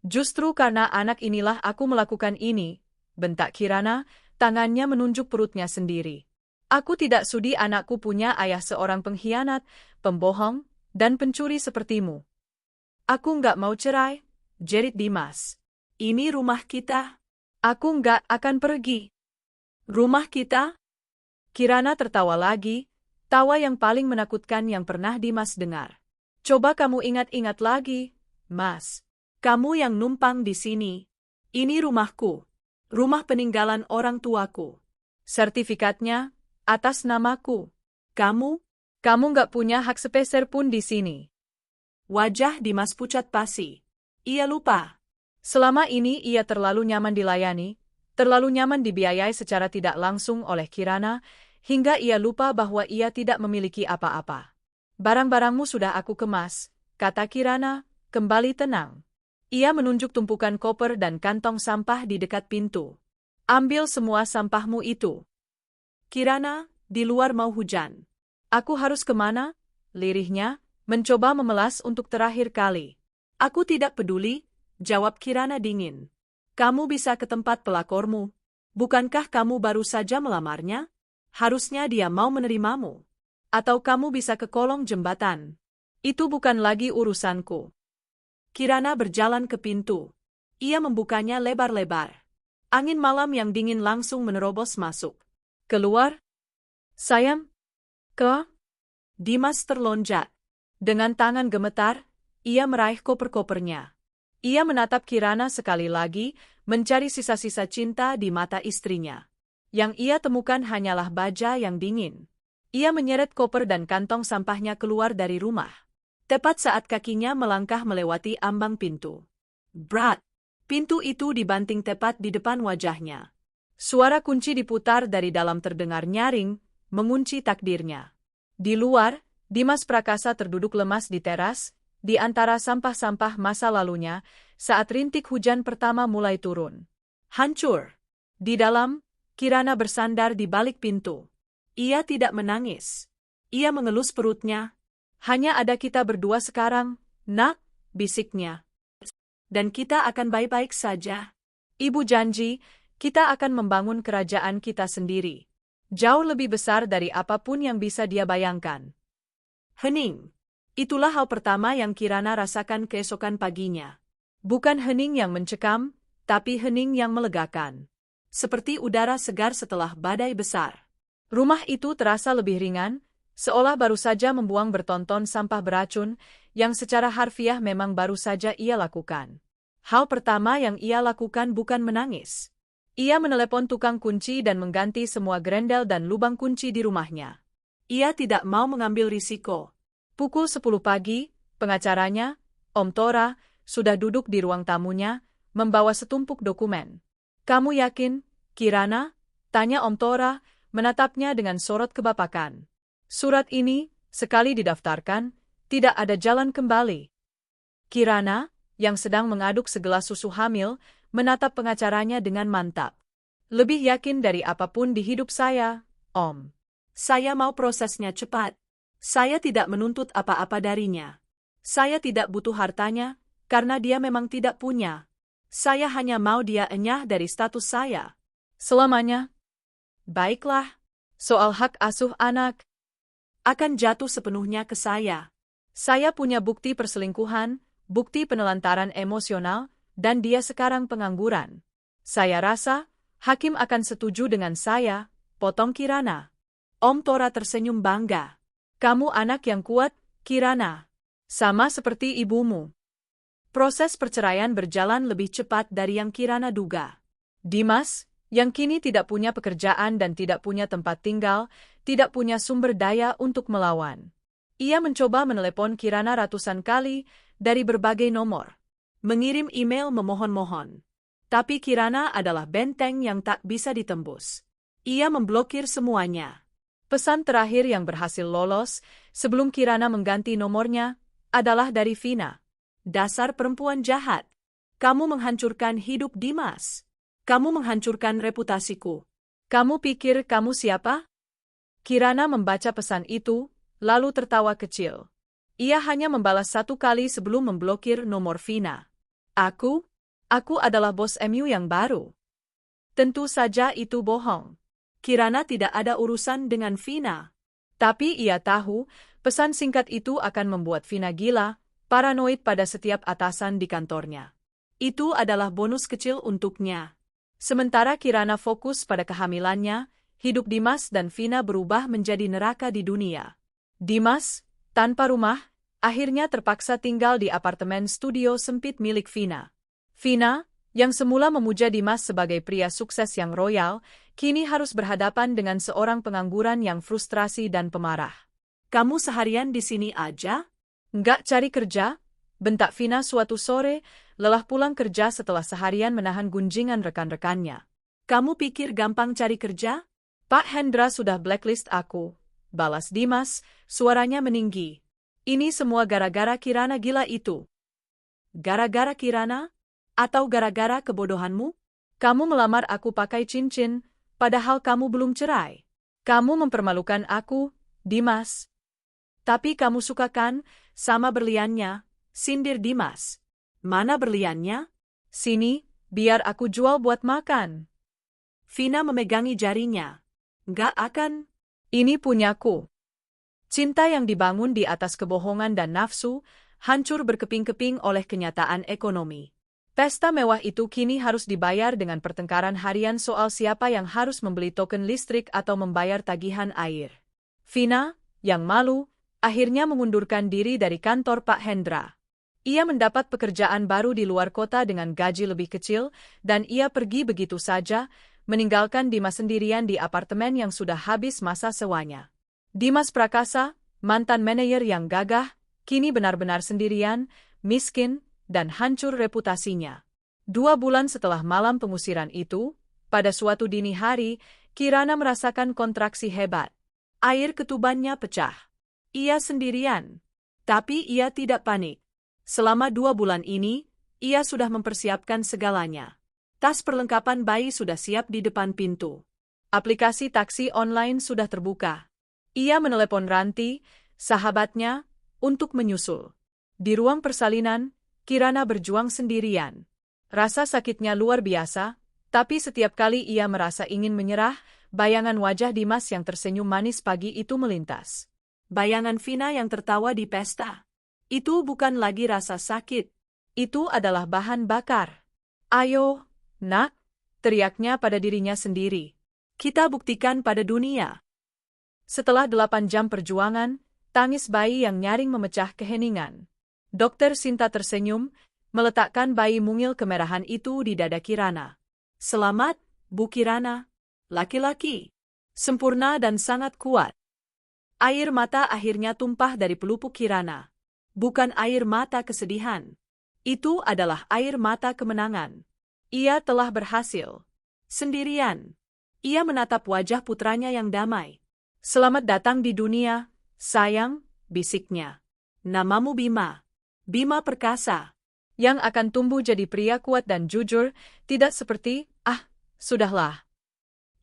Justru karena anak inilah aku melakukan ini, bentak Kirana, tangannya menunjuk perutnya sendiri. Aku tidak sudi anakku punya ayah seorang pengkhianat, pembohong, dan pencuri sepertimu. Aku nggak mau cerai, jerit Dimas. Ini rumah kita. Aku nggak akan pergi. Rumah kita? Kirana tertawa lagi, tawa yang paling menakutkan yang pernah Dimas dengar. Coba kamu ingat-ingat lagi, Mas. Kamu yang numpang di sini. Ini rumahku. Rumah peninggalan orang tuaku. Sertifikatnya atas namaku. Kamu nggak punya hak sepeser pun di sini. Wajah Dimas pucat pasi. Ia lupa. Selama ini ia terlalu nyaman dilayani, terlalu nyaman dibiayai secara tidak langsung oleh Kirana, hingga ia lupa bahwa ia tidak memiliki apa-apa. Barang-barangmu sudah aku kemas, kata Kirana, kembali tenang. Ia menunjuk tumpukan koper dan kantong sampah di dekat pintu. Ambil semua sampahmu itu. Kirana, di luar mau hujan. Aku harus kemana? Lirihnya, mencoba memelas untuk terakhir kali. Aku tidak peduli, jawab Kirana dingin. Kamu bisa ke tempat pelakormu. Bukankah kamu baru saja melamarnya? Harusnya dia mau menerimamu. Atau kamu bisa ke kolong jembatan. Itu bukan lagi urusanku. Kirana berjalan ke pintu. Ia membukanya lebar-lebar. Angin malam yang dingin langsung menerobos masuk. Keluar? Sayang? Ke? Dimas terlonjak. Dengan tangan gemetar, ia meraih koper-kopernya. Ia menatap Kirana sekali lagi, mencari sisa-sisa cinta di mata istrinya. Yang ia temukan hanyalah baja yang dingin. Ia menyeret koper dan kantong sampahnya keluar dari rumah. Tepat saat kakinya melangkah melewati ambang pintu. Brat! Pintu itu dibanting tepat di depan wajahnya. Suara kunci diputar dari dalam terdengar nyaring, mengunci takdirnya. Di luar, Dimas Prakasa terduduk lemas di teras, di antara sampah-sampah masa lalunya, saat rintik hujan pertama mulai turun. Hancur. Di dalam, Kirana bersandar di balik pintu. Ia tidak menangis. Ia mengelus perutnya. Hanya ada kita berdua sekarang, nak, bisiknya. Dan kita akan baik-baik saja. Ibu janji, kita akan membangun kerajaan kita sendiri. Jauh lebih besar dari apapun yang bisa dia bayangkan. Hening. Itulah hal pertama yang Kirana rasakan keesokan paginya. Bukan hening yang mencekam, tapi hening yang melegakan. Seperti udara segar setelah badai besar. Rumah itu terasa lebih ringan, seolah baru saja membuang bertonton sampah beracun, yang secara harfiah memang baru saja ia lakukan. Hal pertama yang ia lakukan bukan menangis. Ia menelepon tukang kunci dan mengganti semua grendel dan lubang kunci di rumahnya. Ia tidak mau mengambil risiko. Pukul 10 pagi, pengacaranya, Om Tora, sudah duduk di ruang tamunya, membawa setumpuk dokumen. Kamu yakin, Kirana? Tanya Om Tora, menatapnya dengan sorot kebapakan. Surat ini, sekali didaftarkan, tidak ada jalan kembali. Kirana, yang sedang mengaduk segelas susu hamil, menatap pengacaranya dengan mantap. Lebih yakin dari apapun di hidup saya, Om. Saya mau prosesnya cepat. Saya tidak menuntut apa-apa darinya. Saya tidak butuh hartanya, karena dia memang tidak punya. Saya hanya mau dia enyah dari status saya. Selamanya. Baiklah, Soal hak asuh anak, akan jatuh sepenuhnya ke saya. saya punya bukti perselingkuhan, bukti penelantaran emosional, dan dia sekarang pengangguran. Saya rasa, hakim akan setuju dengan saya, potong Kirana. Om Tora tersenyum bangga. Kamu anak yang kuat, Kirana. Sama seperti ibumu. Proses perceraian berjalan lebih cepat dari yang Kirana duga. Dimas, yang kini tidak punya pekerjaan dan tidak punya tempat tinggal, tidak punya sumber daya untuk melawan. Ia mencoba menelepon Kirana ratusan kali dari berbagai nomor. Mengirim email memohon-mohon. Tapi Kirana adalah benteng yang tak bisa ditembus. Ia memblokir semuanya. Pesan terakhir yang berhasil lolos sebelum Kirana mengganti nomornya adalah dari Vina. Dasar perempuan jahat. Kamu menghancurkan hidup Dimas. Kamu menghancurkan reputasiku. Kamu pikir kamu siapa? Kirana membaca pesan itu, lalu tertawa kecil. Ia hanya membalas satu kali sebelum memblokir nomor Vina. Aku adalah bos MU yang baru. Tentu saja itu bohong. Kirana tidak ada urusan dengan Vina. Tapi ia tahu, pesan singkat itu akan membuat Vina gila, paranoid pada setiap atasan di kantornya. Itu adalah bonus kecil untuknya. Sementara Kirana fokus pada kehamilannya, hidup Dimas dan Vina berubah menjadi neraka di dunia. Dimas, tanpa rumah, akhirnya terpaksa tinggal di apartemen studio sempit milik Vina. Vina, yang semula memuja Dimas sebagai pria sukses yang royal, kini harus berhadapan dengan seorang pengangguran yang frustrasi dan pemarah. Kamu seharian di sini aja? Nggak cari kerja? Bentak Vina suatu sore, lelah pulang kerja setelah seharian menahan gunjingan rekan-rekannya. Kamu pikir gampang cari kerja? Pak Hendra sudah blacklist aku, balas Dimas, suaranya meninggi. Ini semua gara-gara Kirana gila itu. Gara-gara Kirana? Atau gara-gara kebodohanmu? Kamu melamar aku pakai cincin, padahal kamu belum cerai. Kamu mempermalukan aku, Dimas. Tapi kamu suka kan, sama berliannya, sindir Dimas. Mana berliannya? Sini, biar aku jual buat makan. Vina memegangi jarinya. Nggak akan. Ini punyaku. Cinta yang dibangun di atas kebohongan dan nafsu, hancur berkeping-keping oleh kenyataan ekonomi. Pesta mewah itu kini harus dibayar dengan pertengkaran harian soal siapa yang harus membeli token listrik atau membayar tagihan air. Vina, yang malu, akhirnya mengundurkan diri dari kantor Pak Hendra. Ia mendapat pekerjaan baru di luar kota dengan gaji lebih kecil, dan ia pergi begitu saja, meninggalkan Dimas sendirian di apartemen yang sudah habis masa sewanya. Dimas Prakasa, mantan manajer yang gagah, kini benar-benar sendirian, miskin, dan hancur reputasinya. 2 bulan setelah malam pengusiran itu, pada suatu dini hari, Kirana merasakan kontraksi hebat. Air ketubannya pecah. Ia sendirian. Tapi ia tidak panik. Selama 2 bulan ini, ia sudah mempersiapkan segalanya. Tas perlengkapan bayi sudah siap di depan pintu. Aplikasi taksi online sudah terbuka. Ia menelepon Ranti, sahabatnya, untuk menyusul. Di ruang persalinan, Kirana berjuang sendirian. Rasa sakitnya luar biasa, tapi setiap kali ia merasa ingin menyerah, bayangan wajah Dimas yang tersenyum manis pagi itu melintas. Bayangan Vina yang tertawa di pesta. Itu bukan lagi rasa sakit. Itu adalah bahan bakar. Ayo, nak, teriaknya pada dirinya sendiri. Kita buktikan pada dunia. Setelah 8 jam perjuangan, tangis bayi yang nyaring memecah keheningan. Dokter Sinta tersenyum, meletakkan bayi mungil kemerahan itu di dada Kirana. Selamat, Bu Kirana. Laki-laki. Sempurna dan sangat kuat. Air mata akhirnya tumpah dari pelupuk Kirana. Bukan air mata kesedihan. Itu adalah air mata kemenangan. Ia telah berhasil. Sendirian. Ia menatap wajah putranya yang damai. Selamat datang di dunia, sayang, bisiknya. Namamu Bima. Bima Perkasa. Yang akan tumbuh jadi pria kuat dan jujur, tidak seperti, sudahlah.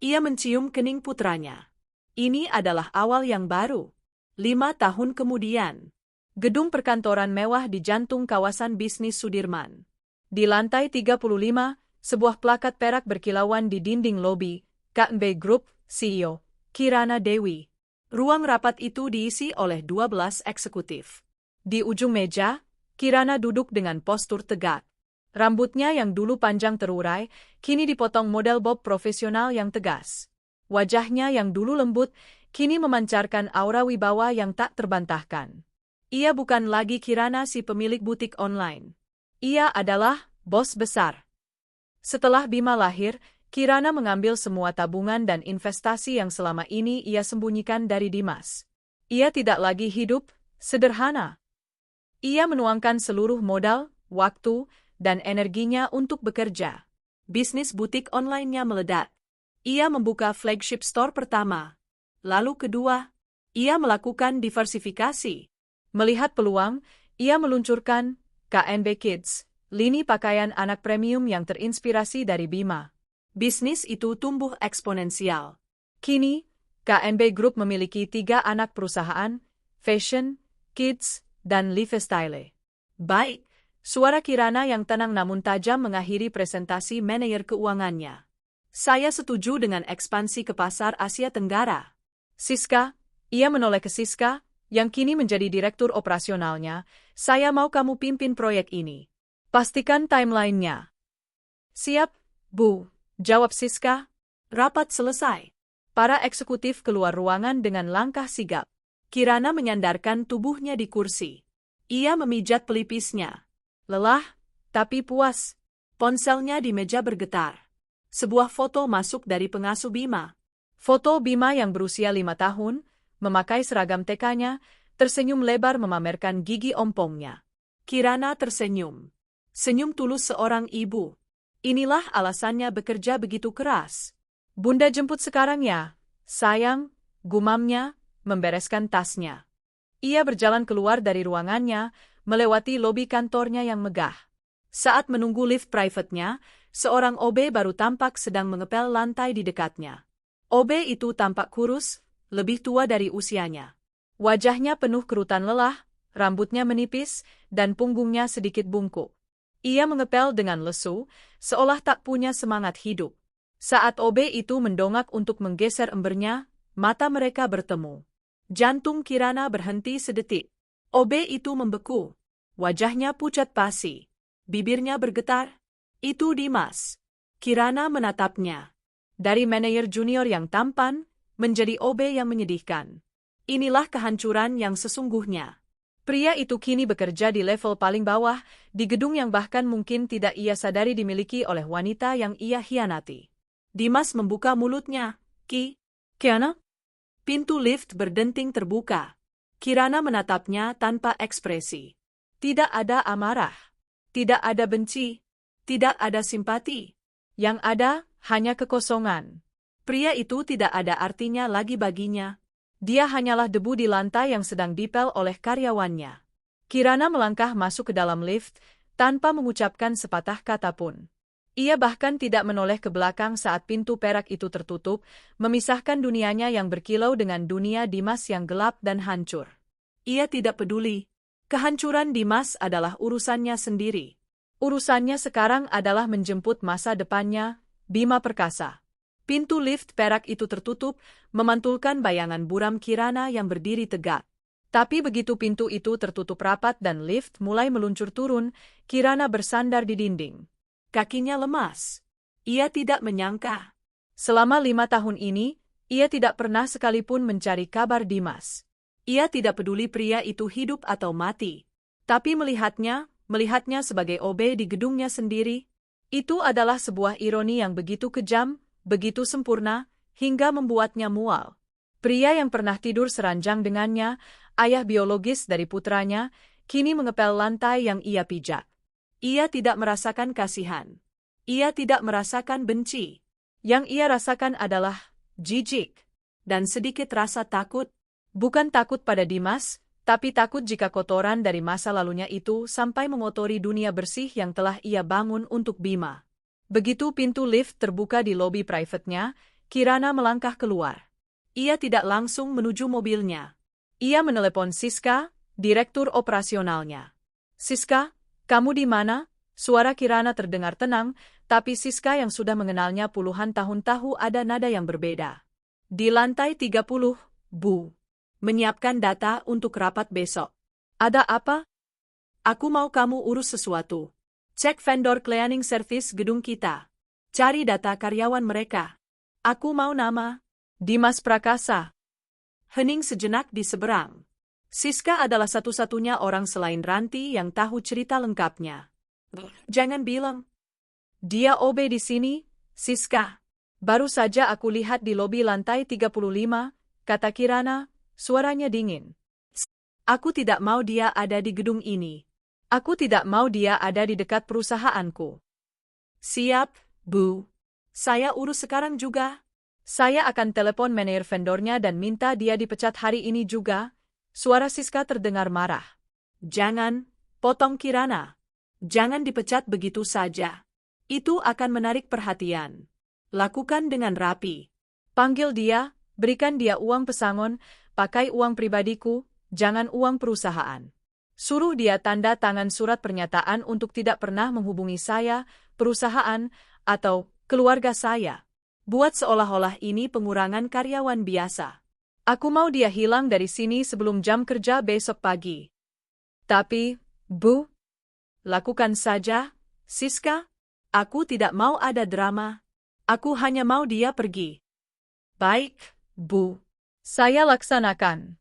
Ia mencium kening putranya. Ini adalah awal yang baru. 5 tahun kemudian. Gedung perkantoran mewah di jantung kawasan bisnis Sudirman. Di lantai 35, sebuah plakat perak berkilauan di dinding lobi, KNB Group, CEO, Kirana Dewi. Ruang rapat itu diisi oleh 12 eksekutif. Di ujung meja, Kirana duduk dengan postur tegak. Rambutnya yang dulu panjang terurai, kini dipotong model bob profesional yang tegas. Wajahnya yang dulu lembut, kini memancarkan aura wibawa yang tak terbantahkan. Ia bukan lagi Kirana si pemilik butik online. Ia adalah bos besar. Setelah Bima lahir, Kirana mengambil semua tabungan dan investasi yang selama ini ia sembunyikan dari Dimas. Ia tidak lagi hidup sederhana. Ia menuangkan seluruh modal, waktu, dan energinya untuk bekerja. Bisnis butik online-nya meledak. Ia membuka flagship store pertama. Lalu kedua, ia melakukan diversifikasi. Melihat peluang, ia meluncurkan KNB Kids, lini pakaian anak premium yang terinspirasi dari Bima. Bisnis itu tumbuh eksponensial. Kini, KNB Group memiliki 3 anak perusahaan, fashion, kids, dan lifestyle. Baik, suara Kirana yang tenang namun tajam mengakhiri presentasi manajer keuangannya. Saya setuju dengan ekspansi ke pasar Asia Tenggara. Siska, ia menoleh ke Siska, yang kini menjadi direktur operasionalnya, saya mau kamu pimpin proyek ini. Pastikan timeline-nya. Siap, Bu, jawab Siska. Rapat selesai. Para eksekutif keluar ruangan dengan langkah sigap. Kirana menyandarkan tubuhnya di kursi. Ia memijat pelipisnya. Lelah, tapi puas. Ponselnya di meja bergetar. Sebuah foto masuk dari pengasuh Bima. Foto Bima yang berusia 5 tahun, memakai seragam TK-nya, tersenyum lebar memamerkan gigi ompongnya. Kirana tersenyum. Senyum tulus seorang ibu. Inilah alasannya bekerja begitu keras. Bunda jemput sekarang ya, sayang, gumamnya, membereskan tasnya. Ia berjalan keluar dari ruangannya, melewati lobi kantornya yang megah. Saat menunggu lift private-nya, seorang OB baru tampak sedang mengepel lantai di dekatnya. OB itu tampak kurus, lebih tua dari usianya. Wajahnya penuh kerutan lelah, rambutnya menipis, dan punggungnya sedikit bungkuk. Ia mengepel dengan lesu, seolah tak punya semangat hidup. Saat OB itu mendongak untuk menggeser embernya, mata mereka bertemu. Jantung Kirana berhenti sedetik. OB itu membeku. Wajahnya pucat pasi. Bibirnya bergetar. Itu Dimas. Kirana menatapnya. Dari manajer junior yang tampan, menjadi OB yang menyedihkan. Inilah kehancuran yang sesungguhnya. Pria itu kini bekerja di level paling bawah, di gedung yang bahkan mungkin tidak ia sadari dimiliki oleh wanita yang ia hianati. Dimas membuka mulutnya. Kirana? Pintu lift berdenting terbuka. Kirana menatapnya tanpa ekspresi. Tidak ada amarah. Tidak ada benci. Tidak ada simpati. Yang ada, hanya kekosongan. Pria itu tidak ada artinya lagi baginya. Dia hanyalah debu di lantai yang sedang dipel oleh karyawannya. Kirana melangkah masuk ke dalam lift, tanpa mengucapkan sepatah kata pun. Ia bahkan tidak menoleh ke belakang saat pintu perak itu tertutup, memisahkan dunianya yang berkilau dengan dunia Dimas yang gelap dan hancur. Ia tidak peduli. Kehancuran Dimas adalah urusannya sendiri. Urusannya sekarang adalah menjemput masa depannya, Bima Perkasa. Pintu lift perak itu tertutup, memantulkan bayangan buram Kirana yang berdiri tegak. Tapi begitu pintu itu tertutup rapat dan lift mulai meluncur turun, Kirana bersandar di dinding. Kakinya lemas. Ia tidak menyangka. Selama 5 tahun ini, ia tidak pernah sekalipun mencari kabar Dimas. Ia tidak peduli pria itu hidup atau mati. Tapi melihatnya sebagai OB di gedungnya sendiri, itu adalah sebuah ironi yang begitu kejam, begitu sempurna, hingga membuatnya mual. Pria yang pernah tidur seranjang dengannya, ayah biologis dari putranya, kini mengepel lantai yang ia pijak. Ia tidak merasakan kasihan. Ia tidak merasakan benci. Yang ia rasakan adalah jijik dan sedikit rasa takut. Bukan takut pada Dimas, tapi takut jika kotoran dari masa lalunya itu sampai mengotori dunia bersih yang telah ia bangun untuk Bima. Begitu pintu lift terbuka di lobi private-nya, Kirana melangkah keluar. Ia tidak langsung menuju mobilnya. Ia menelepon Siska, direktur operasionalnya. "Siska, kamu di mana?" Suara Kirana terdengar tenang, tapi Siska yang sudah mengenalnya puluhan tahun tahu ada nada yang berbeda. "Di lantai 30, Bu. Menyiapkan data untuk rapat besok." "Ada apa?" "Aku mau kamu urus sesuatu. Cek vendor cleaning service gedung kita. Cari data karyawan mereka. Aku mau nama Dimas Prakasa." Hening sejenak di seberang. Siska adalah satu-satunya orang selain Ranti yang tahu cerita lengkapnya. "Jangan bilang dia OB di sini, Siska. Baru saja aku lihat di lobi lantai 35, kata Kirana, suaranya dingin. "Aku tidak mau dia ada di gedung ini. Aku tidak mau dia ada di dekat perusahaanku." "Siap, Bu. Saya urus sekarang juga." "Saya akan telepon manajer vendornya dan minta dia dipecat hari ini juga." Suara Siska terdengar marah. "Jangan," potong Kirana. "Jangan dipecat begitu saja. Itu akan menarik perhatian. Lakukan dengan rapi. Panggil dia, berikan dia uang pesangon, pakai uang pribadiku, jangan uang perusahaan. Suruh dia tanda tangan surat pernyataan untuk tidak pernah menghubungi saya, perusahaan, atau keluarga saya. Buat seolah-olah ini pengurangan karyawan biasa. Aku mau dia hilang dari sini sebelum jam kerja besok pagi." "Tapi, Bu, lakukan saja, Siska. Aku tidak mau ada drama. Aku hanya mau dia pergi." "Baik, Bu. Saya laksanakan."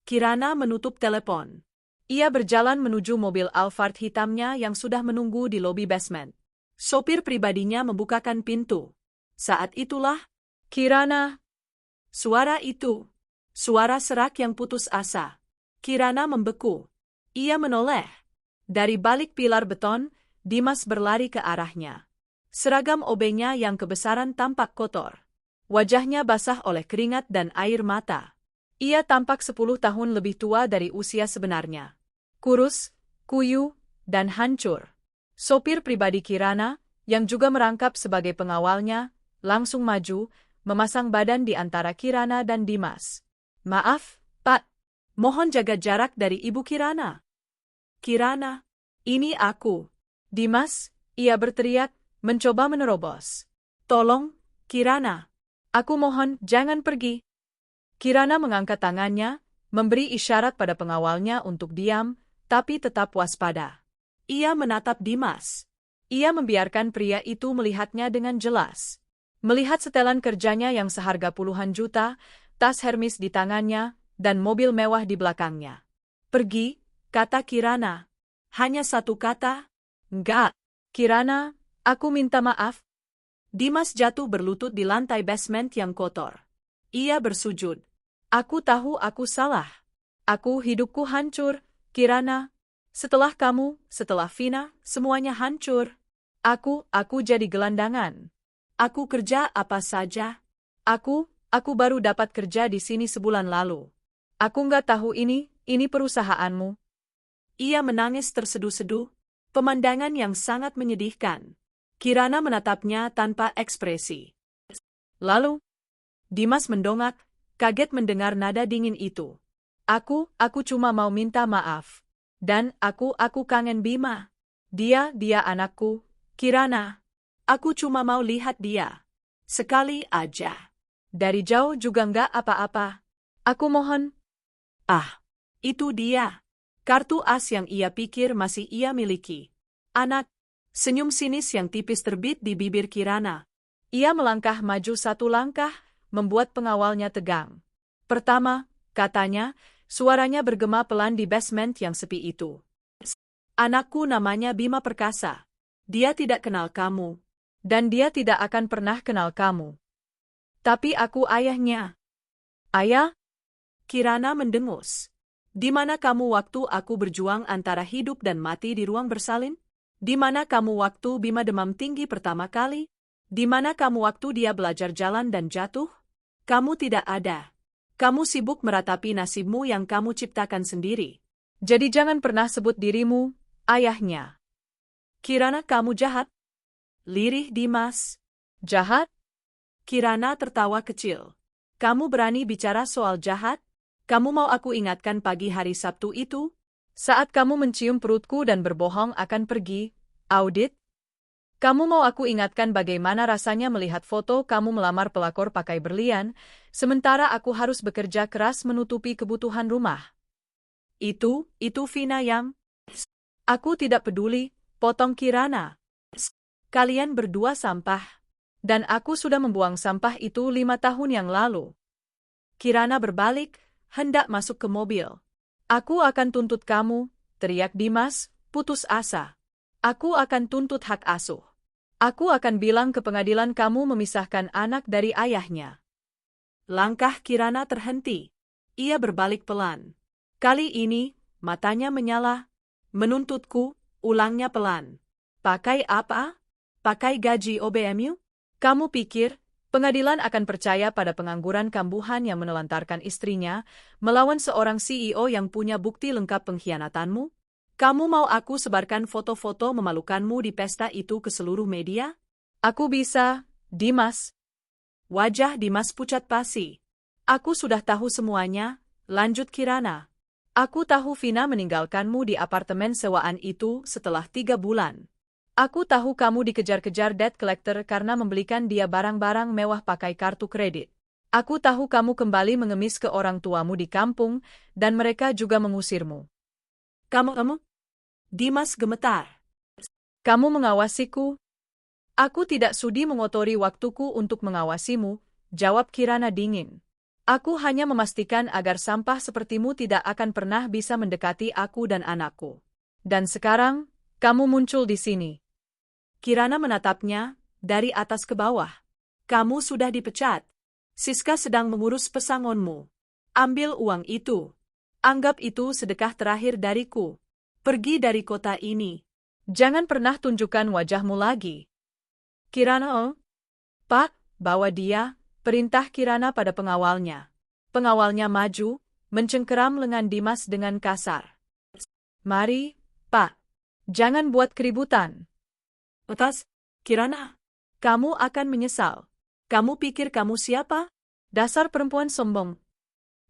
Kirana menutup telepon. Ia berjalan menuju mobil Alphard hitamnya yang sudah menunggu di lobi basement. Sopir pribadinya membukakan pintu. Saat itulah, Kirana. Suara itu. Suara serak yang putus asa. Kirana membeku. Ia menoleh. Dari balik pilar beton, Dimas berlari ke arahnya. Seragam OB-nya yang kebesaran tampak kotor. Wajahnya basah oleh keringat dan air mata. Ia tampak 10 tahun lebih tua dari usia sebenarnya. Kurus, kuyu, dan hancur. Sopir pribadi Kirana, yang juga merangkap sebagai pengawalnya, langsung maju, memasang badan di antara Kirana dan Dimas. "Maaf, Pak. Mohon jaga jarak dari Ibu Kirana." "Kirana, ini aku." "Dimas," ia berteriak, mencoba menerobos. "Tolong, Kirana. Aku mohon, jangan pergi." Kirana mengangkat tangannya, memberi isyarat pada pengawalnya untuk diam, tapi tetap waspada. Ia menatap Dimas. Ia membiarkan pria itu melihatnya dengan jelas. Melihat setelan kerjanya yang seharga puluhan juta, tas Hermes di tangannya, dan mobil mewah di belakangnya. "Pergi," kata Kirana. "Hanya satu kata." "Enggak, Kirana, aku minta maaf." Dimas jatuh berlutut di lantai basement yang kotor. Ia bersujud. "Aku tahu aku salah. Hidupku hancur, Kirana. Setelah kamu, setelah Vina, semuanya hancur. Aku jadi gelandangan. Aku kerja apa saja. Aku baru dapat kerja di sini sebulan lalu. Aku nggak tahu ini perusahaanmu." Ia menangis terseduh-seduh, pemandangan yang sangat menyedihkan. Kirana menatapnya tanpa ekspresi. Lalu, Dimas mendongak, kaget mendengar nada dingin itu. Aku cuma mau minta maaf. Dan aku kangen Bima. Dia anakku, Kirana. Aku cuma mau lihat dia. Sekali aja. Dari jauh juga nggak apa-apa. Aku mohon." Ah, itu dia. Kartu as yang ia pikir masih ia miliki. "Anak." Senyum sinis yang tipis terbit di bibir Kirana. Ia melangkah maju satu langkah, membuat pengawalnya tegang. "Pertama," katanya, suaranya bergema pelan di basement yang sepi itu. "Anakku namanya Bima Perkasa. Dia tidak kenal kamu. Dan dia tidak akan pernah kenal kamu. Tapi aku ayahnya." "Ayah?" Kirana mendengus. "Di mana kamu waktu aku berjuang antara hidup dan mati di ruang bersalin? Di mana kamu waktu Bima demam tinggi pertama kali? Di mana kamu waktu dia belajar jalan dan jatuh? Kamu tidak ada. Kamu sibuk meratapi nasibmu yang kamu ciptakan sendiri. Jadi jangan pernah sebut dirimu ayahnya. Kirana kamu jahat? Lirih Dimas. Jahat? Kirana tertawa kecil. Kamu berani bicara soal jahat? Kamu mau aku ingatkan pagi hari Sabtu itu? Saat kamu mencium perutku dan berbohong akan pergi audit? Kamu mau aku ingatkan bagaimana rasanya melihat foto kamu melamar pelakor pakai berlian, sementara aku harus bekerja keras menutupi kebutuhan rumah. Itu Vina yang... Aku tidak peduli, potong Kirana. Kalian berdua sampah. Dan aku sudah membuang sampah itu 5 tahun yang lalu. Kirana berbalik, hendak masuk ke mobil. Aku akan tuntut kamu, teriak Dimas, putus asa. Aku akan tuntut hak asuh. Aku akan bilang ke pengadilan kamu memisahkan anak dari ayahnya. Langkah Kirana terhenti. Ia berbalik pelan. Kali ini, matanya menyala. Menuntutku, ulangnya pelan. Pakai apa? Pakai gaji OBMU? Kamu pikir, pengadilan akan percaya pada pengangguran kambuhan yang menelantarkan istrinya, melawan seorang CEO yang punya bukti lengkap pengkhianatanmu? Kamu mau aku sebarkan foto-foto memalukanmu di pesta itu ke seluruh media? Aku bisa, Dimas. Wajah Dimas pucat pasi. Aku sudah tahu semuanya, lanjut Kirana. Aku tahu Vina meninggalkanmu di apartemen sewaan itu setelah 3 bulan. Aku tahu kamu dikejar-kejar debt collector karena membelikan dia barang-barang mewah pakai kartu kredit. Aku tahu kamu kembali mengemis ke orang tuamu di kampung, dan mereka juga mengusirmu. Kamu? Dimas gemetar. Kamu mengawasiku? Aku tidak sudi mengotori waktuku untuk mengawasimu, jawab Kirana dingin. Aku hanya memastikan agar sampah sepertimu tidak akan pernah bisa mendekati aku dan anakku. Dan sekarang, kamu muncul di sini. Kirana menatapnya, dari atas ke bawah. Kamu sudah dipecat. Siska sedang mengurus pesangonmu. Ambil uang itu. Anggap itu sedekah terakhir dariku. Pergi dari kota ini. Jangan pernah tunjukkan wajahmu lagi. Kirana, Pak, bawa dia, perintah Kirana pada pengawalnya. Pengawalnya maju, mencengkeram lengan Dimas dengan kasar. Mari, Pak. Jangan buat keributan. Atas, Kirana. Kamu akan menyesal. Kamu pikir kamu siapa? Dasar perempuan sombong.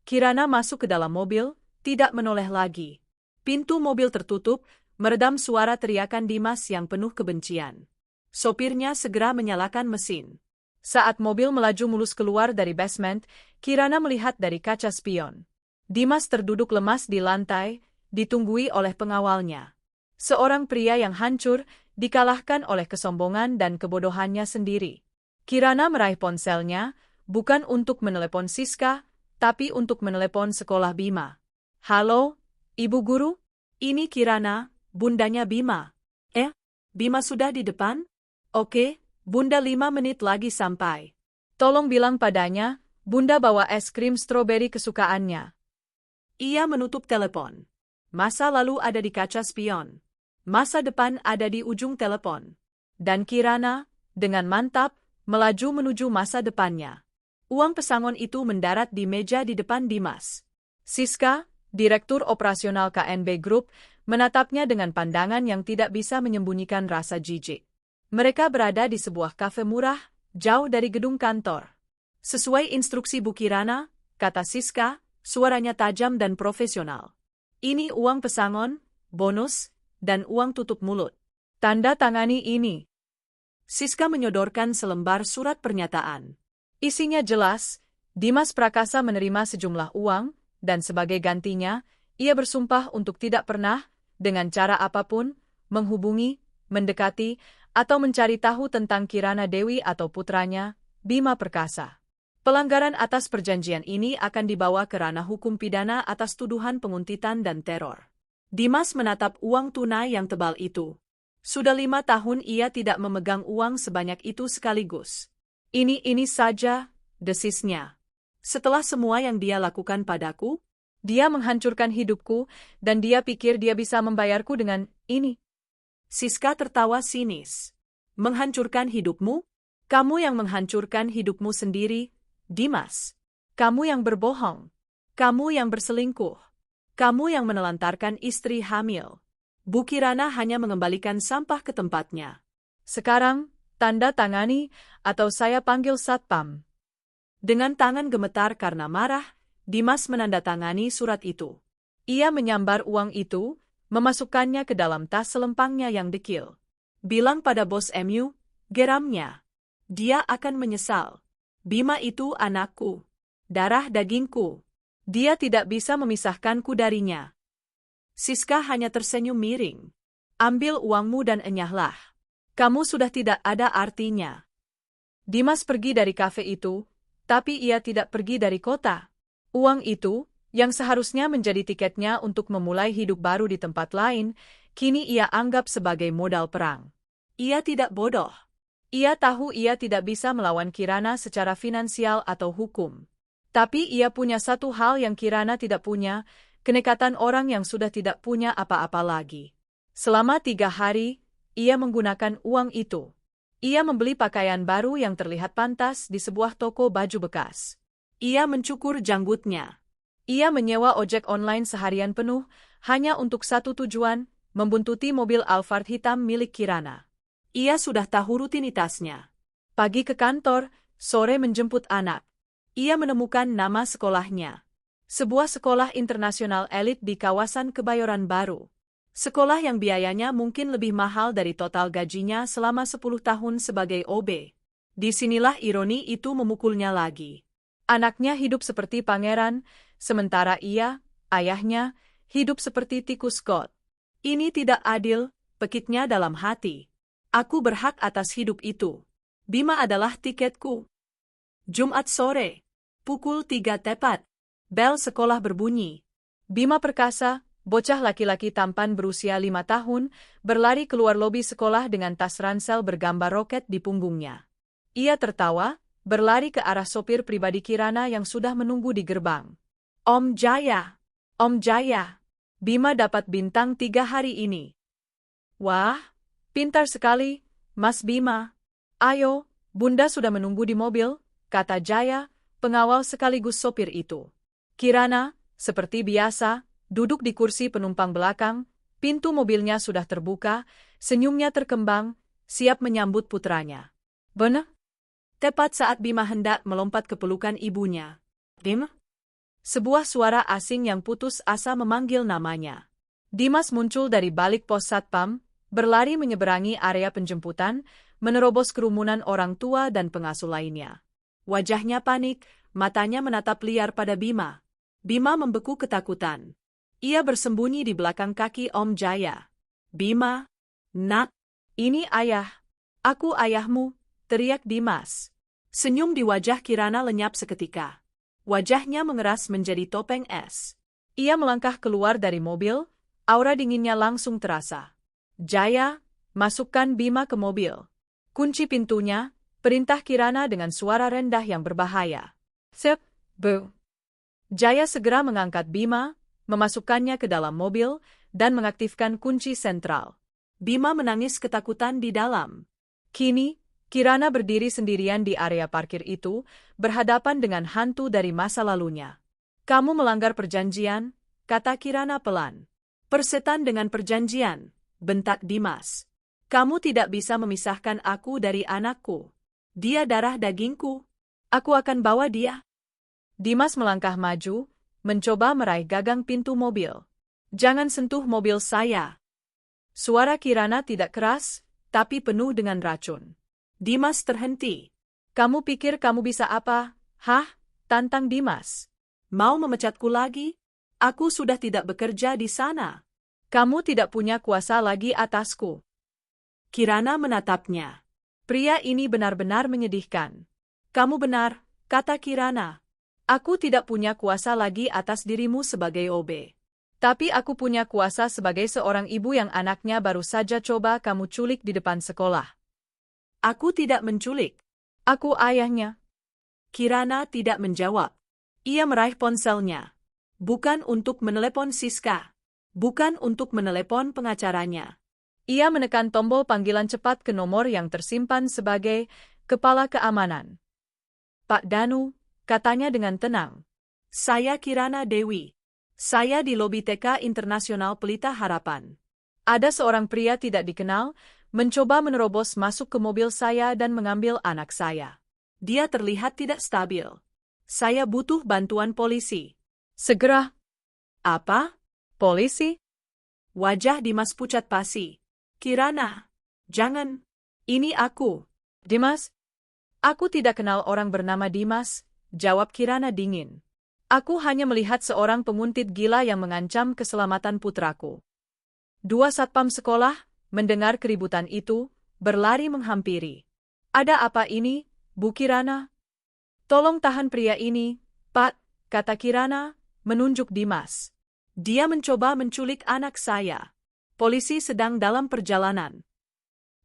Kirana masuk ke dalam mobil, tidak menoleh lagi. Pintu mobil tertutup, meredam suara teriakan Dimas yang penuh kebencian. Sopirnya segera menyalakan mesin. Saat mobil melaju mulus keluar dari basement, Kirana melihat dari kaca spion. Dimas terduduk lemas di lantai, ditunggui oleh pengawalnya. Seorang pria yang hancur, dikalahkan oleh kesombongan dan kebodohannya sendiri. Kirana meraih ponselnya, bukan untuk menelepon Siska, tapi untuk menelepon sekolah Bima. Halo, Ibu Guru? Ini Kirana, bundanya Bima. Bima sudah di depan? Oke, Bunda 5 menit lagi sampai. Tolong bilang padanya, Bunda bawa es krim stroberi kesukaannya. Ia menutup telepon. Masa lalu ada di kaca spion. Masa depan ada di ujung telepon. Dan Kirana, dengan mantap, melaju menuju masa depannya. Uang pesangon itu mendarat di meja di depan Dimas. Siska, Direktur Operasional KNB Group, menatapnya dengan pandangan yang tidak bisa menyembunyikan rasa jijik. Mereka berada di sebuah kafe murah, jauh dari gedung kantor. Sesuai instruksi Bu Kirana, kata Siska, suaranya tajam dan profesional. Ini uang pesangon, bonus, dan uang tutup mulut. Tanda tangani ini. Siska menyodorkan selembar surat pernyataan. Isinya jelas, Dimas Prakasa menerima sejumlah uang, dan sebagai gantinya, ia bersumpah untuk tidak pernah, dengan cara apapun, menghubungi, mendekati, atau mencari tahu tentang Kirana Dewi atau putranya, Bima Perkasa. Pelanggaran atas perjanjian ini akan dibawa ke ranah hukum pidana atas tuduhan penguntitan dan teror. Dimas menatap uang tunai yang tebal itu. Sudah 5 tahun ia tidak memegang uang sebanyak itu sekaligus. Ini saja, desisnya. Setelah semua yang dia lakukan padaku, dia menghancurkan hidupku, dan dia pikir dia bisa membayarku dengan ini. Siska tertawa sinis. Menghancurkan hidupmu? Kamu yang menghancurkan hidupmu sendiri, Dimas. Kamu yang berbohong. Kamu yang berselingkuh. Kamu yang menelantarkan istri hamil. Bu Kirana hanya mengembalikan sampah ke tempatnya. Sekarang, tanda tangani atau saya panggil satpam. Dengan tangan gemetar karena marah, Dimas menandatangani surat itu. Ia menyambar uang itu, memasukkannya ke dalam tas selempangnya yang dekil. Bilang pada bos MU, geramnya. Dia akan menyesal. Bima itu anakku. Darah dagingku. Dia tidak bisa memisahkanku darinya. Siska hanya tersenyum miring. Ambil uangmu dan enyahlah. Kamu sudah tidak ada artinya. Dimas pergi dari kafe itu, tapi ia tidak pergi dari kota. Uang itu, yang seharusnya menjadi tiketnya untuk memulai hidup baru di tempat lain, kini ia anggap sebagai modal perang. Ia tidak bodoh. Ia tahu ia tidak bisa melawan Kirana secara finansial atau hukum. Tapi ia punya satu hal yang Kirana tidak punya, kenekatan orang yang sudah tidak punya apa-apa lagi. Selama 3 hari, ia menggunakan uang itu. Ia membeli pakaian baru yang terlihat pantas di sebuah toko baju bekas. Ia mencukur janggutnya. Ia menyewa ojek online seharian penuh, hanya untuk satu tujuan, membuntuti mobil Alphard hitam milik Kirana. Ia sudah tahu rutinitasnya. Pagi ke kantor, sore menjemput anak. Ia menemukan nama sekolahnya. Sebuah sekolah internasional elit di kawasan Kebayoran Baru. Sekolah yang biayanya mungkin lebih mahal dari total gajinya selama 10 tahun sebagai OB. Disinilah ironi itu memukulnya lagi. Anaknya hidup seperti pangeran, sementara ia, ayahnya, hidup seperti tikus got. Ini tidak adil, pekiknya dalam hati. Aku berhak atas hidup itu. Bima adalah tiketku. Jumat sore. Pukul 3 tepat. Bel sekolah berbunyi. Bima Perkasa, bocah laki-laki tampan berusia 5 tahun, berlari keluar lobi sekolah dengan tas ransel bergambar roket di punggungnya. Ia tertawa, berlari ke arah sopir pribadi Kirana yang sudah menunggu di gerbang. Om Jaya! Om Jaya! Bima dapat bintang 3 hari ini. Wah, pintar sekali, Mas Bima. Ayo, Bunda sudah menunggu di mobil, kata Jaya, pengawal sekaligus sopir itu. Kirana, seperti biasa, duduk di kursi penumpang belakang, pintu mobilnya sudah terbuka, senyumnya terkembang, siap menyambut putranya. Benar? Tepat saat Bima hendak melompat ke pelukan ibunya. Bima? Sebuah suara asing yang putus asa memanggil namanya. Dimas muncul dari balik pos satpam, berlari menyeberangi area penjemputan, menerobos kerumunan orang tua dan pengasuh lainnya. Wajahnya panik, matanya menatap liar pada Bima. Bima membeku ketakutan. Ia bersembunyi di belakang kaki Om Jaya. Bima, nak, ini ayah. Aku ayahmu, teriak Dimas. Senyum di wajah Kirana lenyap seketika. Wajahnya mengeras menjadi topeng es. Ia melangkah keluar dari mobil, aura dinginnya langsung terasa. Jaya, masukkan Bima ke mobil. Kunci pintunya, perintah Kirana dengan suara rendah yang berbahaya. Sep, Bu. Jaya segera mengangkat Bima, memasukkannya ke dalam mobil, dan mengaktifkan kunci sentral. Bima menangis ketakutan di dalam. Kini, Kirana berdiri sendirian di area parkir itu, berhadapan dengan hantu dari masa lalunya. Kamu melanggar perjanjian, kata Kirana pelan. Persetan dengan perjanjian, bentak Dimas. Kamu tidak bisa memisahkan aku dari anakku. Dia darah dagingku. Aku akan bawa dia. Dimas melangkah maju, mencoba meraih gagang pintu mobil. Jangan sentuh mobil saya. Suara Kirana tidak keras, tapi penuh dengan racun. Dimas terhenti. Kamu pikir kamu bisa apa? Hah? Tantang Dimas. Mau memecatku lagi? Aku sudah tidak bekerja di sana. Kamu tidak punya kuasa lagi atasku. Kirana menatapnya. Pria ini benar-benar menyedihkan. Kamu benar, kata Kirana. Aku tidak punya kuasa lagi atas dirimu sebagai OB. Tapi aku punya kuasa sebagai seorang ibu yang anaknya baru saja coba kamu culik di depan sekolah. Aku tidak menculik. Aku ayahnya. Kirana tidak menjawab. Ia meraih ponselnya. Bukan untuk menelepon Siska. Bukan untuk menelepon pengacaranya. Ia menekan tombol panggilan cepat ke nomor yang tersimpan sebagai Kepala Keamanan. Pak Danu, katanya dengan tenang. Saya Kirana Dewi. Saya di lobi TK Internasional Pelita Harapan. Ada seorang pria tidak dikenal, mencoba menerobos masuk ke mobil saya dan mengambil anak saya. Dia terlihat tidak stabil. Saya butuh bantuan polisi. Segera. Apa? Polisi? Wajah Dimas pucat pasi. Kirana, jangan. Ini aku. Dimas? Aku tidak kenal orang bernama Dimas, jawab Kirana dingin. Aku hanya melihat seorang penguntit gila yang mengancam keselamatan putraku. Dua satpam sekolah, mendengar keributan itu, berlari menghampiri. Ada apa ini, Bu Kirana? Tolong tahan pria ini, Pak, kata Kirana, menunjuk Dimas. Dia mencoba menculik anak saya. Polisi sedang dalam perjalanan.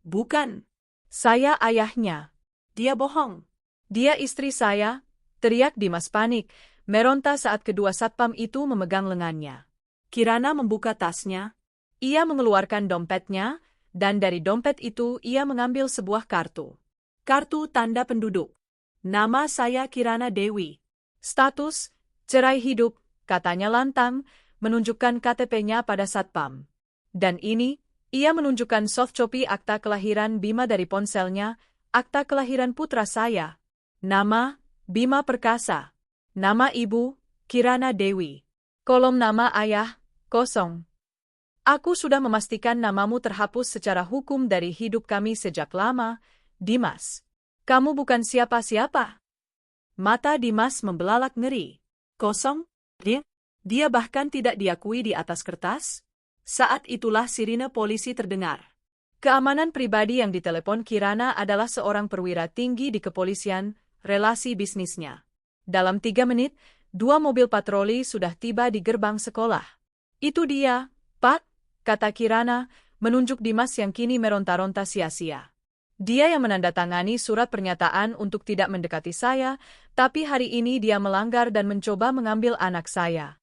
Bukan. Saya ayahnya. Dia bohong. Dia istri saya, teriak Dimas panik, meronta saat kedua satpam itu memegang lengannya. Kirana membuka tasnya. Ia mengeluarkan dompetnya, dan dari dompet itu ia mengambil sebuah kartu. Kartu tanda penduduk. Nama saya Kirana Dewi. Status, cerai hidup, katanya lantang, menunjukkan KTP-nya pada satpam. Dan ini, ia menunjukkan softcopy akta kelahiran Bima dari ponselnya, akta kelahiran putra saya. Nama, Bima Perkasa. Nama ibu, Kirana Dewi. Kolom nama ayah, kosong. Aku sudah memastikan namamu terhapus secara hukum dari hidup kami sejak lama, Dimas. Kamu bukan siapa-siapa. Mata Dimas membelalak ngeri. Kosong? Dia bahkan tidak diakui di atas kertas? Saat itulah sirine polisi terdengar. Keamanan pribadi yang ditelepon Kirana adalah seorang perwira tinggi di kepolisian, relasi bisnisnya. Dalam 3 menit, 2 mobil patroli sudah tiba di gerbang sekolah. Itu dia, Pak, kata Kirana, menunjuk Dimas yang kini meronta-ronta sia-sia. Dia yang menandatangani surat pernyataan untuk tidak mendekati saya, tapi hari ini dia melanggar dan mencoba mengambil anak saya.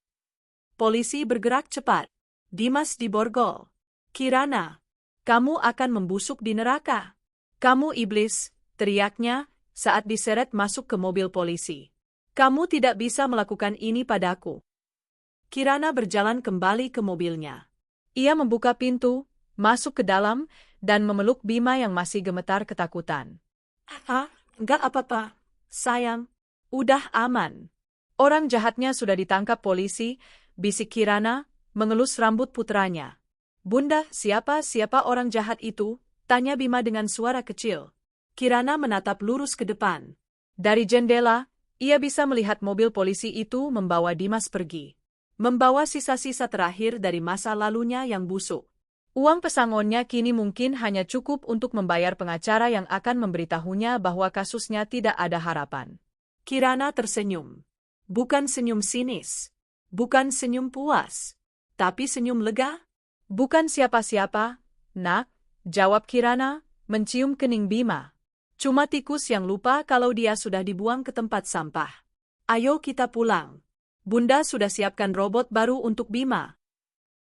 Polisi bergerak cepat. Dimas diborgol. Kirana, kamu akan membusuk di neraka. Kamu iblis, teriaknya, saat diseret masuk ke mobil polisi. Kamu tidak bisa melakukan ini padaku. Kirana berjalan kembali ke mobilnya. Ia membuka pintu, masuk ke dalam, dan memeluk Bima yang masih gemetar ketakutan. Enggak apa-apa, sayang. Udah aman. Orang jahatnya sudah ditangkap polisi, bisik Kirana, mengelus rambut putranya. Bunda, siapa orang jahat itu? Tanya Bima dengan suara kecil. Kirana menatap lurus ke depan. Dari jendela, ia bisa melihat mobil polisi itu membawa Dimas pergi. Membawa sisa-sisa terakhir dari masa lalunya yang busuk. Uang pesangonnya kini mungkin hanya cukup untuk membayar pengacara yang akan memberitahunya bahwa kasusnya tidak ada harapan. Kirana tersenyum. Bukan senyum sinis. Bukan senyum puas. Tapi senyum lega. Bukan siapa-siapa, nak, jawab Kirana, mencium kening Bima. Cuma tikus yang lupa kalau dia sudah dibuang ke tempat sampah. Ayo kita pulang. Bunda sudah siapkan robot baru untuk Bima.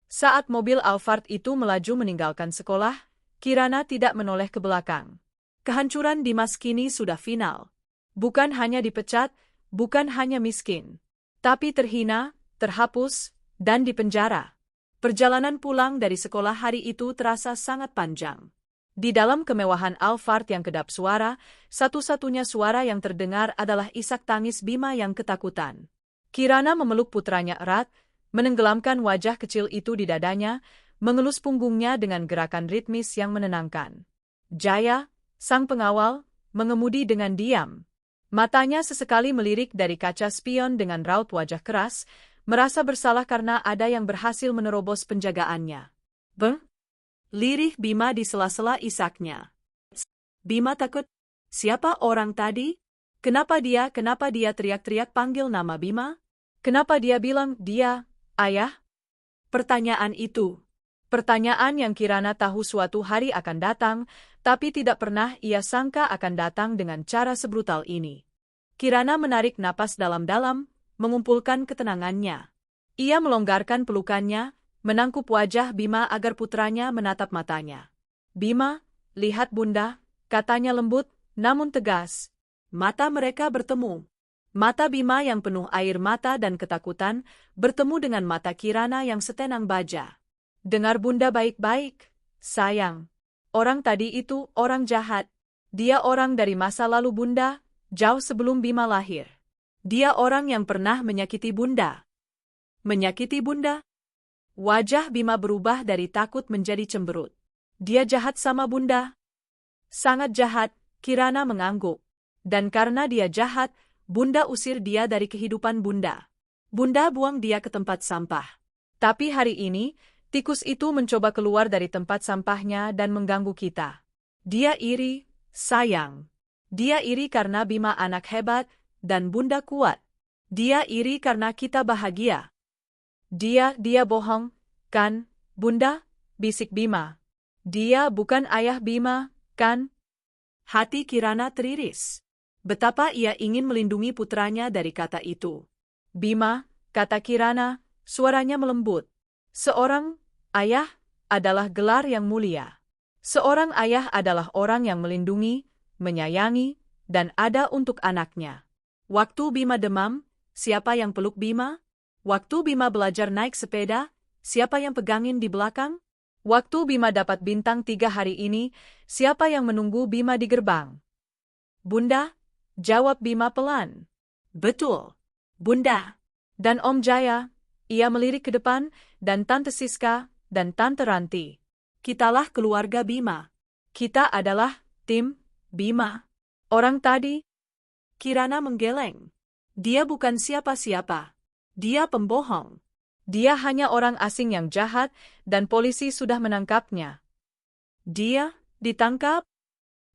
Saat mobil Alphard itu melaju meninggalkan sekolah, Kirana tidak menoleh ke belakang. Kehancuran Dimas kini sudah final. Bukan hanya dipecat, bukan hanya miskin, tapi terhina, terhapus, dan dipenjara. Perjalanan pulang dari sekolah hari itu terasa sangat panjang. Di dalam kemewahan Alphard yang kedap suara, satu-satunya suara yang terdengar adalah isak tangis Bima yang ketakutan. Kirana memeluk putranya erat, menenggelamkan wajah kecil itu di dadanya, mengelus punggungnya dengan gerakan ritmis yang menenangkan. Jaya, sang pengawal, mengemudi dengan diam. Matanya sesekali melirik dari kaca spion dengan raut wajah keras, merasa bersalah karena ada yang berhasil menerobos penjagaannya. Lirih Bima di sela-sela isaknya. Bima takut. Siapa orang tadi? Kenapa dia teriak-teriak panggil nama Bima? Kenapa dia bilang dia, ayah? Pertanyaan itu. Pertanyaan yang Kirana tahu suatu hari akan datang, tapi tidak pernah ia sangka akan datang dengan cara sebrutal ini. Kirana menarik napas dalam-dalam, mengumpulkan ketenangannya. Ia melonggarkan pelukannya, menangkup wajah Bima agar putranya menatap matanya. Bima, lihat bunda, katanya lembut, namun tegas. Mata mereka bertemu. Mata Bima yang penuh air mata dan ketakutan bertemu dengan mata Kirana yang setenang baja. Dengar Bunda baik-baik, sayang. Orang tadi itu orang jahat. Dia orang dari masa lalu Bunda, jauh sebelum Bima lahir. Dia orang yang pernah menyakiti Bunda. Menyakiti Bunda? Wajah Bima berubah dari takut menjadi cemberut. Dia jahat sama Bunda? Sangat jahat, Kirana mengangguk. Dan karena dia jahat, Bunda usir dia dari kehidupan Bunda. Bunda buang dia ke tempat sampah. Tapi hari ini, tikus itu mencoba keluar dari tempat sampahnya dan mengganggu kita. Dia iri, sayang. Dia iri karena Bima anak hebat dan Bunda kuat. Dia iri karena kita bahagia. Dia bohong, kan, Bunda? Bisik Bima. Dia bukan ayah Bima, kan? Hati Kirana teriris. Betapa ia ingin melindungi putranya dari kata itu. Bima, kata Kirana, suaranya melembut. Seorang ayah adalah gelar yang mulia. Seorang ayah adalah orang yang melindungi, menyayangi, dan ada untuk anaknya. Waktu Bima demam, siapa yang peluk Bima? Waktu Bima belajar naik sepeda, siapa yang pegangin di belakang? Waktu Bima dapat bintang 3 hari ini, siapa yang menunggu Bima di gerbang? Bunda, jawab Bima pelan. Betul, Bunda. Dan Om Jaya, ia melirik ke depan, dan Tante Siska, dan Tante Ranti. Kitalah keluarga Bima. Kita adalah tim Bima. Orang tadi? Kirana menggeleng. Dia bukan siapa-siapa. Dia pembohong. Dia hanya orang asing yang jahat, dan polisi sudah menangkapnya. Dia ditangkap?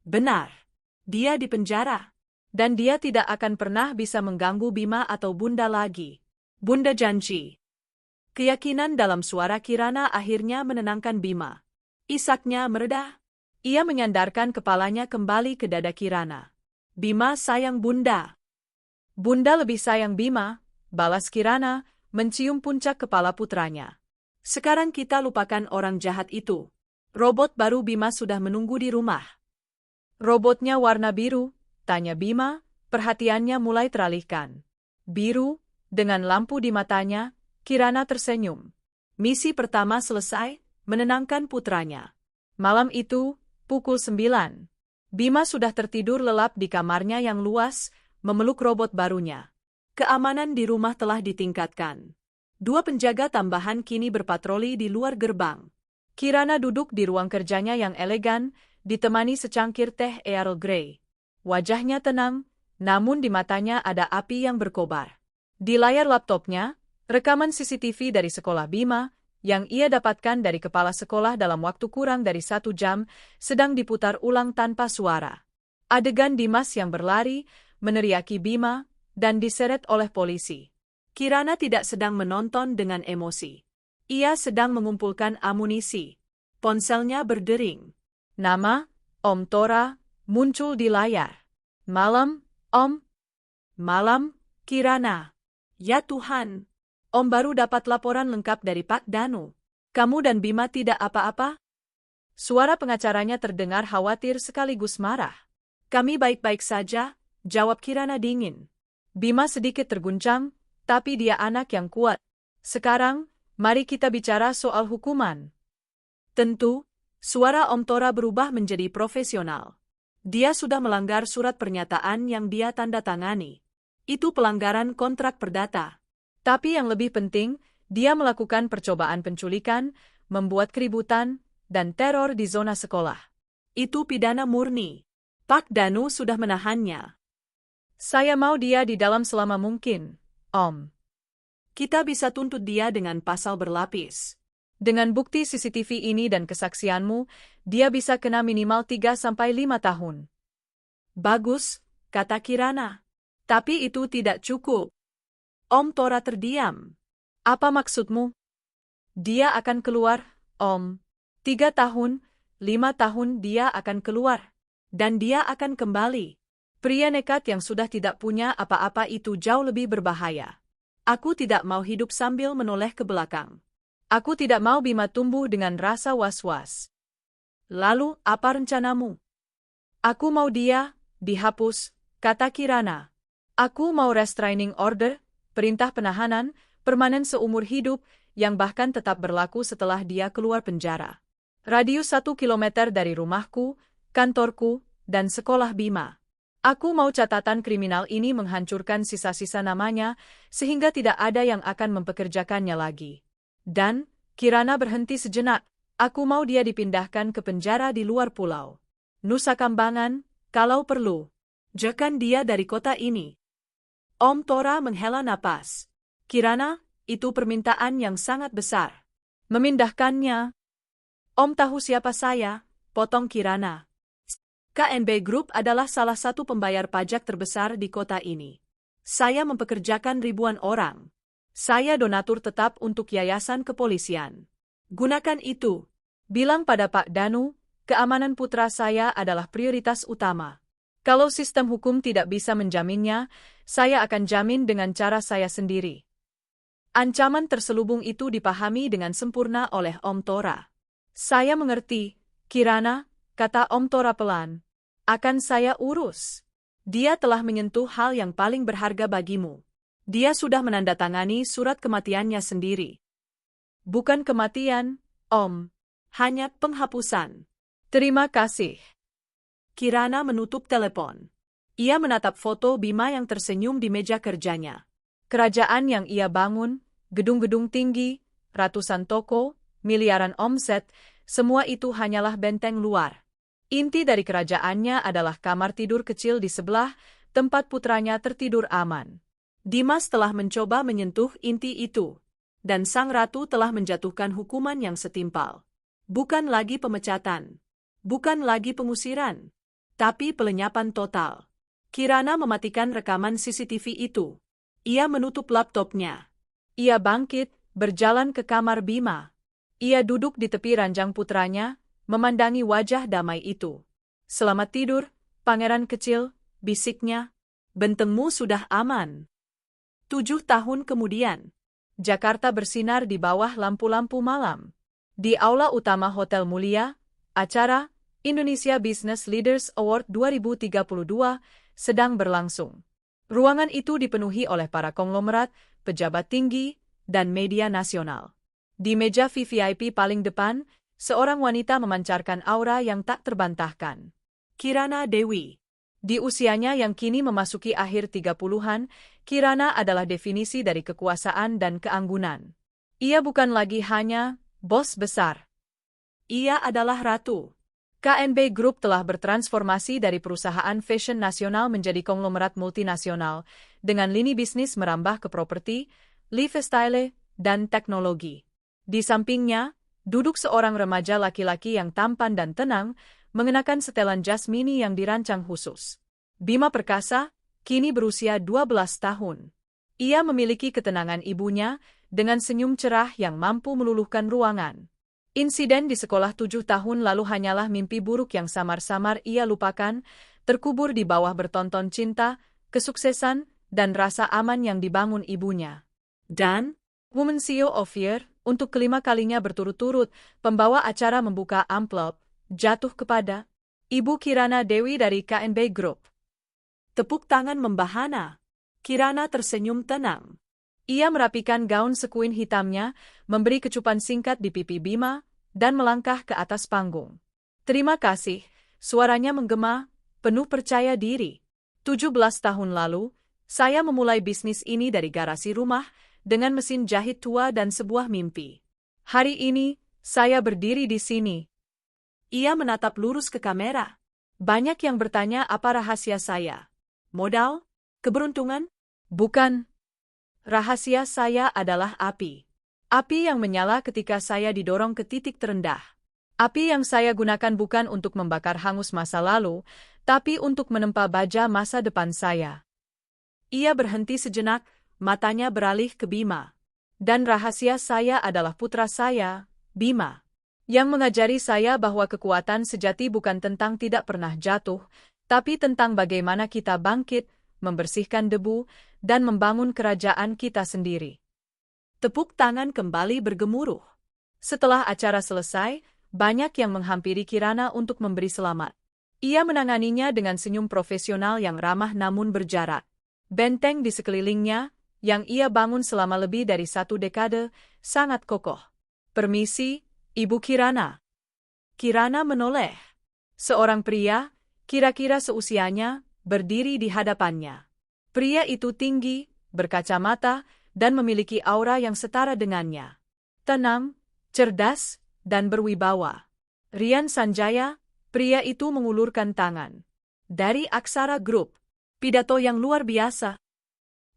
Benar. Dia dipenjara. Dan dia tidak akan pernah bisa mengganggu Bima atau Bunda lagi. Bunda janji. Keyakinan dalam suara Kirana akhirnya menenangkan Bima. Isaknya mereda. Ia menyandarkan kepalanya kembali ke dada Kirana. Bima sayang Bunda. Bunda lebih sayang Bima, balas Kirana, mencium puncak kepala putranya. Sekarang kita lupakan orang jahat itu. Robot baru Bima sudah menunggu di rumah. Robotnya warna biru, tanya Bima, perhatiannya mulai teralihkan. Biru, dengan lampu di matanya, Kirana tersenyum. Misi pertama selesai, menenangkan putranya. Malam itu, pukul 9. Bima sudah tertidur lelap di kamarnya yang luas, memeluk robot barunya. Keamanan di rumah telah ditingkatkan. 2 penjaga tambahan kini berpatroli di luar gerbang. Kirana duduk di ruang kerjanya yang elegan, ditemani secangkir teh Earl Grey. Wajahnya tenang, namun di matanya ada api yang berkobar. Di layar laptopnya, rekaman CCTV dari sekolah Bima, yang ia dapatkan dari kepala sekolah dalam waktu kurang dari 1 jam, sedang diputar ulang tanpa suara. Adegan Dimas yang berlari, meneriaki Bima, dan diseret oleh polisi. Kirana tidak sedang menonton dengan emosi. Ia sedang mengumpulkan amunisi. Ponselnya berdering. Nama, Om Tora, muncul di layar. Malam, Om. Malam, Kirana. Ya Tuhan. Om baru dapat laporan lengkap dari Pak Danu. Kamu dan Bima tidak apa-apa? Suara pengacaranya terdengar khawatir sekaligus marah. Kami baik-baik saja, jawab Kirana dingin. Bima sedikit terguncang, tapi dia anak yang kuat. Sekarang, mari kita bicara soal hukuman. Tentu, suara Om Tora berubah menjadi profesional. Dia sudah melanggar surat pernyataan yang dia tanda tangani. Itu pelanggaran kontrak perdata. Tapi yang lebih penting, dia melakukan percobaan penculikan, membuat keributan, dan teror di zona sekolah. Itu pidana murni. Pak Danu sudah menahannya. Saya mau dia di dalam selama mungkin, Om. Kita bisa tuntut dia dengan pasal berlapis. Dengan bukti CCTV ini dan kesaksianmu, dia bisa kena minimal 3-5 tahun. Bagus, kata Kirana. Tapi itu tidak cukup. Om Tora terdiam. Apa maksudmu? Dia akan keluar, Om. 3 tahun, 5 tahun dia akan keluar. Dan dia akan kembali. Pria nekat yang sudah tidak punya apa-apa itu jauh lebih berbahaya. Aku tidak mau hidup sambil menoleh ke belakang. Aku tidak mau Bima tumbuh dengan rasa was-was. Lalu, apa rencanamu? Aku mau dia dihapus, kata Kirana. Aku mau restraining order, perintah penahanan, permanen seumur hidup, yang bahkan tetap berlaku setelah dia keluar penjara. Radius 1 kilometer dari rumahku, kantorku, dan sekolah Bima. Aku mau catatan kriminal ini menghancurkan sisa-sisa namanya, sehingga tidak ada yang akan mempekerjakannya lagi. Dan, Kirana berhenti sejenak, aku mau dia dipindahkan ke penjara di luar pulau Nusa Kambangan, kalau perlu. Jekan dia dari kota ini. Om Tora menghela napas. Kirana, itu permintaan yang sangat besar. Memindahkannya. Om tahu siapa saya, potong Kirana. KNB Group adalah salah satu pembayar pajak terbesar di kota ini. Saya mempekerjakan ribuan orang. Saya donatur tetap untuk yayasan kepolisian. Gunakan itu. Bilang pada Pak Danu, keamanan putra saya adalah prioritas utama. Kalau sistem hukum tidak bisa menjaminnya, saya akan jamin dengan cara saya sendiri. Ancaman terselubung itu dipahami dengan sempurna oleh Om Tora. Saya mengerti, Kirana, kata Om Tora pelan. Akan saya urus. Dia telah menyentuh hal yang paling berharga bagimu. Dia sudah menandatangani surat kematiannya sendiri. Bukan kematian, Om. Hanya penghapusan. Terima kasih. Kirana menutup telepon. Ia menatap foto Bima yang tersenyum di meja kerjanya. Kerajaan yang ia bangun, gedung-gedung tinggi, ratusan toko, miliaran omset, semua itu hanyalah benteng luar. Inti dari kerajaannya adalah kamar tidur kecil di sebelah, tempat putranya tertidur aman. Dimas telah mencoba menyentuh inti itu, dan sang ratu telah menjatuhkan hukuman yang setimpal. Bukan lagi pemecatan, bukan lagi pengusiran, tapi pelenyapan total. Kirana mematikan rekaman CCTV itu. Ia menutup laptopnya. Ia bangkit, berjalan ke kamar Bima. Ia duduk di tepi ranjang putranya, memandangi wajah damai itu. Selamat tidur, pangeran kecil, bisiknya. Bentengmu sudah aman. 7 tahun kemudian, Jakarta bersinar di bawah lampu-lampu malam. Di aula utama Hotel Mulia, acara Indonesia Business Leaders Award 2032 sedang berlangsung. Ruangan itu dipenuhi oleh para konglomerat, pejabat tinggi, dan media nasional. Di meja VVIP paling depan, seorang wanita memancarkan aura yang tak terbantahkan. Kirana Dewi. Di usianya yang kini memasuki akhir 30-an, Kirana adalah definisi dari kekuasaan dan keanggunan. Ia bukan lagi hanya bos besar. Ia adalah ratu. KNB Group telah bertransformasi dari perusahaan fashion nasional menjadi konglomerat multinasional, dengan lini bisnis merambah ke properti, lifestyle, dan teknologi. Di sampingnya, duduk seorang remaja laki-laki yang tampan dan tenang, mengenakan setelan jas mini yang dirancang khusus. Bima Perkasa, kini berusia 12 tahun. Ia memiliki ketenangan ibunya, dengan senyum cerah yang mampu meluluhkan ruangan. Insiden di sekolah 7 tahun lalu hanyalah mimpi buruk yang samar-samar ia lupakan, terkubur di bawah bertonton cinta, kesuksesan, dan rasa aman yang dibangun ibunya. Dan, Women CEO of Year, untuk kelima kalinya berturut-turut, pembawa acara membuka amplop, jatuh kepada Ibu Kirana Dewi dari KNB Group. Tepuk tangan membahana. Kirana tersenyum tenang. Ia merapikan gaun sekuin hitamnya, memberi kecupan singkat di pipi Bima, dan melangkah ke atas panggung. Terima kasih, suaranya menggema, penuh percaya diri. 17 tahun lalu, saya memulai bisnis ini dari garasi rumah, dengan mesin jahit tua dan sebuah mimpi. Hari ini, saya berdiri di sini. Ia menatap lurus ke kamera. Banyak yang bertanya apa rahasia saya. Modal? Keberuntungan? Bukan. Rahasia saya adalah api. Api yang menyala ketika saya didorong ke titik terendah. Api yang saya gunakan bukan untuk membakar hangus masa lalu, tapi untuk menempa baja masa depan saya. Ia berhenti sejenak, matanya beralih ke Bima. Dan rahasia saya adalah putra saya, Bima, yang mengajari saya bahwa kekuatan sejati bukan tentang tidak pernah jatuh, tapi tentang bagaimana kita bangkit, membersihkan debu, dan membangun kerajaan kita sendiri. Tepuk tangan kembali bergemuruh. Setelah acara selesai, banyak yang menghampiri Kirana untuk memberi selamat. Ia menanganinya dengan senyum profesional yang ramah namun berjarak. Benteng di sekelilingnya, yang ia bangun selama lebih dari 1 dekade, sangat kokoh. "Permisi, Ibu Kirana." Kirana menoleh. Seorang pria, kira-kira seusianya, berdiri di hadapannya. Pria itu tinggi, berkacamata, dan memiliki aura yang setara dengannya. Tenang, cerdas, dan berwibawa. Rian Sanjaya, pria itu mengulurkan tangan. Dari Aksara Group, pidato yang luar biasa.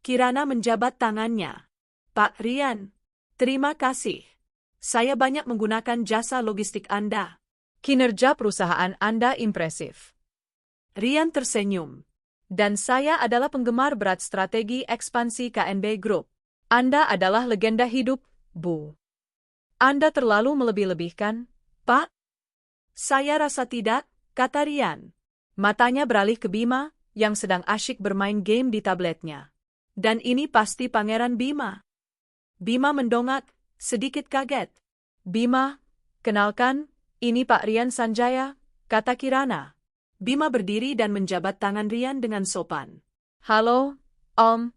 Kirana menjabat tangannya. "Pak Rian, terima kasih. Saya banyak menggunakan jasa logistik Anda. Kinerja perusahaan Anda impresif." Rian tersenyum. "Dan saya adalah penggemar berat strategi ekspansi KNB Group. Anda adalah legenda hidup, Bu." "Anda terlalu melebih-lebihkan, Pak." "Saya rasa tidak," kata Rian. Matanya beralih ke Bima, yang sedang asyik bermain game di tabletnya. "Dan ini pasti Pangeran Bima." Bima mendongak, sedikit kaget. "Bima, kenalkan, ini Pak Rian Sanjaya," kata Kirana. Bima berdiri dan menjabat tangan Rian dengan sopan. "Halo, Om."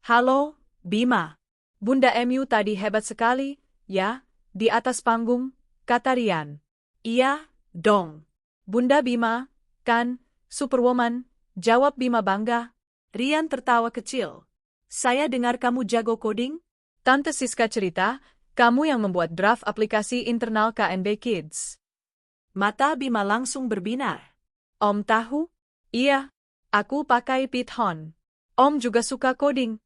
"Halo, Bima." "Bunda MU tadi hebat sekali, ya, di atas panggung," kata Rian. "Iya, dong." "Bunda Bima, kan, Superwoman," jawab Bima bangga. Rian tertawa kecil. "Saya dengar kamu jago coding?" "Tante Siska cerita, kamu yang membuat draft aplikasi internal KNB Kids." Mata Bima langsung berbinar. "Om tahu?" "Iya, aku pakai Python." "Om juga suka coding."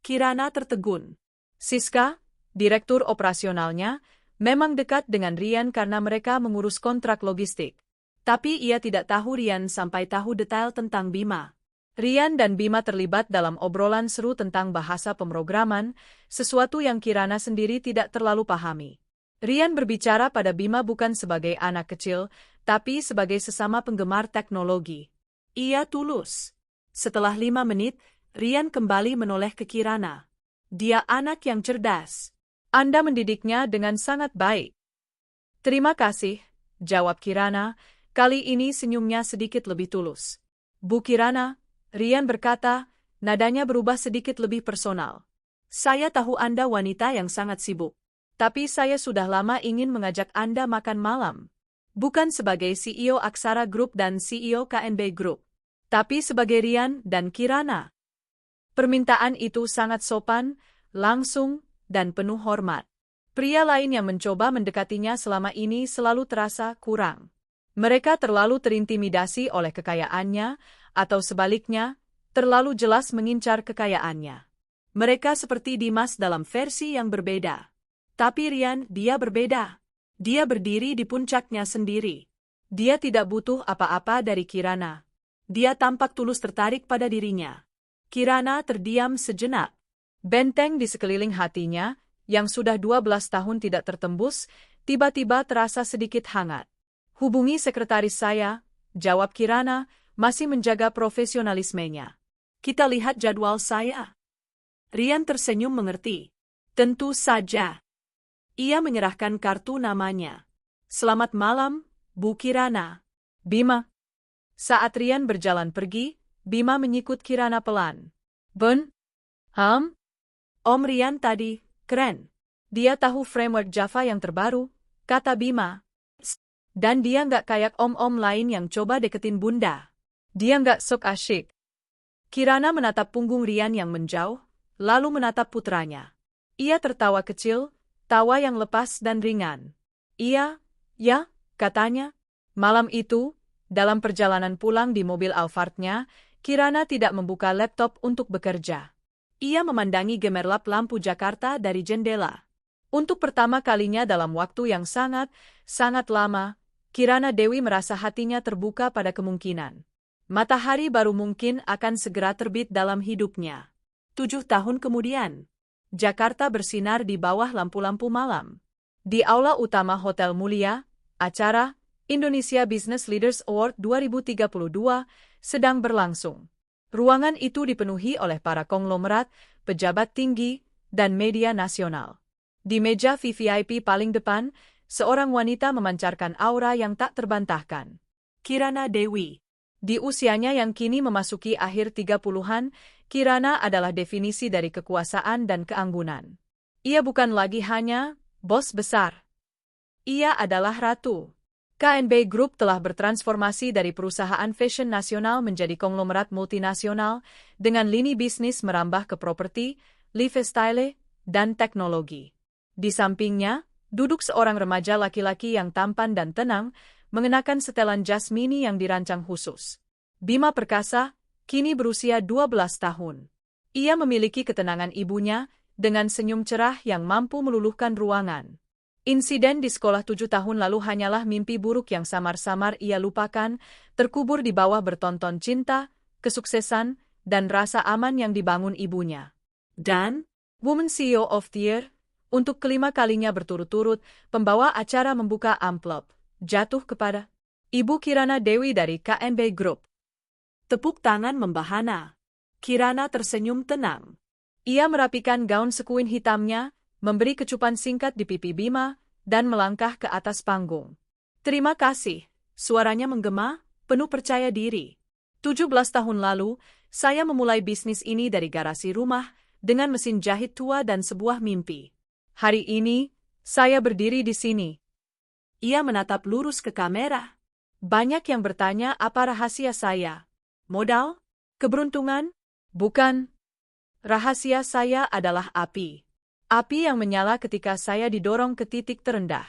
Kirana tertegun. Siska, direktur operasionalnya, memang dekat dengan Rian karena mereka mengurus kontrak logistik. Tapi ia tidak tahu Rian sampai tahu detail tentang Bima. Rian dan Bima terlibat dalam obrolan seru tentang bahasa pemrograman, sesuatu yang Kirana sendiri tidak terlalu pahami. Rian berbicara pada Bima bukan sebagai anak kecil, tapi sebagai sesama penggemar teknologi. Ia tulus. Setelah 5 menit, Rian kembali menoleh ke Kirana. "Dia anak yang cerdas. Anda mendidiknya dengan sangat baik." "Terima kasih," jawab Kirana, kali ini senyumnya sedikit lebih tulus. "Bu Kirana," Rian berkata, nadanya berubah sedikit lebih personal. "Saya tahu Anda wanita yang sangat sibuk. Tapi saya sudah lama ingin mengajak Anda makan malam. Bukan sebagai CEO Aksara Group dan CEO KNB Group, tapi sebagai Rian dan Kirana." Permintaan itu sangat sopan, langsung, dan penuh hormat. Pria lain yang mencoba mendekatinya selama ini selalu terasa kurang. Mereka terlalu terintimidasi oleh kekayaannya, atau sebaliknya, terlalu jelas mengincar kekayaannya. Mereka seperti Dimas dalam versi yang berbeda. Tapi Rian, dia berbeda. Dia berdiri di puncaknya sendiri. Dia tidak butuh apa-apa dari Kirana. Dia tampak tulus tertarik pada dirinya. Kirana terdiam sejenak. Benteng di sekeliling hatinya, yang sudah 12 tahun tidak tertembus, tiba-tiba terasa sedikit hangat. "Hubungi sekretaris saya," jawab Kirana, masih menjaga profesionalismenya. "Kita lihat jadwal saya." Rian tersenyum mengerti. "Tentu saja." Ia menyerahkan kartu namanya. "Selamat malam, Bu Kirana." "Bima." Saat Rian berjalan pergi, Bima menyikut Kirana pelan. "Ben? Om Rian tadi, keren." "Dia tahu framework Java yang terbaru," kata Bima. "Dan dia nggak kayak om-om lain yang coba deketin Bunda. Dia nggak sok asyik." Kirana menatap punggung Rian yang menjauh, lalu menatap putranya. Ia tertawa kecil, tawa yang lepas dan ringan. "Iya, ya," katanya. Malam itu, dalam perjalanan pulang di mobil Alphardnya, Kirana tidak membuka laptop untuk bekerja. Ia memandangi gemerlap lampu Jakarta dari jendela. Untuk pertama kalinya dalam waktu yang sangat lama, Kirana Dewi merasa hatinya terbuka pada kemungkinan. Matahari baru mungkin akan segera terbit dalam hidupnya. 7 tahun kemudian, Jakarta bersinar di bawah lampu-lampu malam. Di aula utama Hotel Mulia, acara Indonesia Business Leaders Award 2032 sedang berlangsung. Ruangan itu dipenuhi oleh para konglomerat, pejabat tinggi, dan media nasional. Di meja VVIP paling depan, seorang wanita memancarkan aura yang tak terbantahkan. Kirana Dewi. Di usianya yang kini memasuki akhir 30-an, Kirana adalah definisi dari kekuasaan dan keanggunan. Ia bukan lagi hanya bos besar. Ia adalah ratu. KNB Group telah bertransformasi dari perusahaan fashion nasional menjadi konglomerat multinasional dengan lini bisnis merambah ke properti, lifestyle, dan teknologi. Di sampingnya, duduk seorang remaja laki-laki yang tampan dan tenang, mengenakan setelan jas mini yang dirancang khusus. Bima Perkasa, kini berusia 12 tahun. Ia memiliki ketenangan ibunya, dengan senyum cerah yang mampu meluluhkan ruangan. Insiden di sekolah 7 tahun lalu hanyalah mimpi buruk yang samar-samar ia lupakan, terkubur di bawah bertonton cinta, kesuksesan, dan rasa aman yang dibangun ibunya. Dan, Woman CEO of the Year, untuk kelima kalinya berturut-turut, pembawa acara membuka amplop, jatuh kepada Ibu Kirana Dewi dari KNB Group. Tepuk tangan membahana. Kirana tersenyum tenang. Ia merapikan gaun sekuin hitamnya, memberi kecupan singkat di pipi Bima, dan melangkah ke atas panggung. Terima kasih, suaranya menggema, penuh percaya diri. 17 tahun lalu, saya memulai bisnis ini dari garasi rumah, dengan mesin jahit tua dan sebuah mimpi. Hari ini, saya berdiri di sini. Ia menatap lurus ke kamera. Banyak yang bertanya apa rahasia saya. Modal? Keberuntungan? Bukan. Rahasia saya adalah api. Api yang menyala ketika saya didorong ke titik terendah.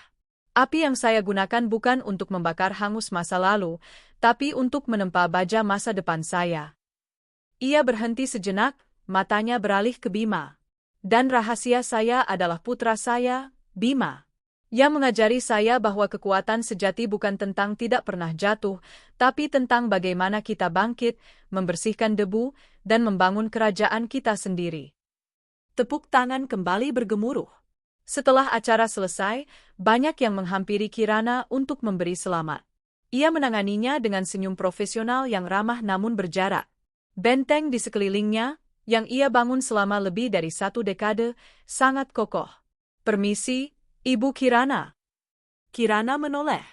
Api yang saya gunakan bukan untuk membakar hangus masa lalu, tapi untuk menempa baja masa depan saya. Ia berhenti sejenak, matanya beralih ke Bima. Dan rahasia saya adalah putra saya, Bima. Yang mengajari saya bahwa kekuatan sejati bukan tentang tidak pernah jatuh, tapi tentang bagaimana kita bangkit, membersihkan debu, dan membangun kerajaan kita sendiri. Tepuk tangan kembali bergemuruh. Setelah acara selesai, banyak yang menghampiri Kirana untuk memberi selamat. Ia menanganinya dengan senyum profesional yang ramah namun berjarak. Benteng di sekelilingnya, yang ia bangun selama lebih dari 1 dekade, sangat kokoh. Permisi, Ibu Kirana. Kirana menoleh.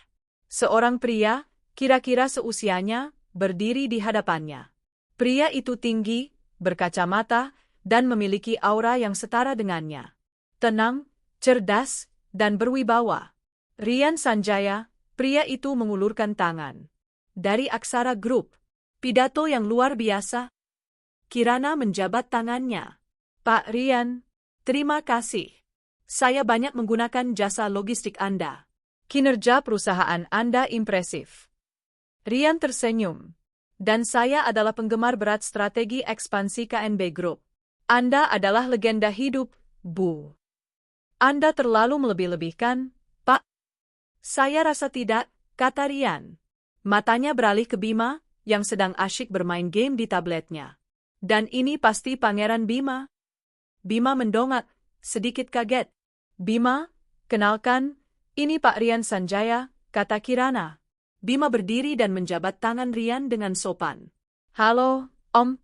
Seorang pria, kira-kira seusianya, berdiri di hadapannya. Pria itu tinggi, berkacamata, dan memiliki aura yang setara dengannya. Tenang, cerdas, dan berwibawa. Rian Sanjaya, pria itu mengulurkan tangan. Dari Aksara Group, pidato yang luar biasa. Kirana menjabat tangannya. Pak Rian, terima kasih. Saya banyak menggunakan jasa logistik Anda. Kinerja perusahaan Anda impresif. Rian tersenyum. Dan saya adalah penggemar berat strategi ekspansi KNB Group. Anda adalah legenda hidup, Bu. Anda terlalu melebih-lebihkan, Pak. Saya rasa tidak, kata Rian. Matanya beralih ke Bima, yang sedang asyik bermain game di tabletnya. Dan ini pasti Pangeran Bima. Bima mendongak, sedikit kaget. Bima, kenalkan, ini Pak Rian Sanjaya, kata Kirana. Bima berdiri dan menjabat tangan Rian dengan sopan. Halo, Om.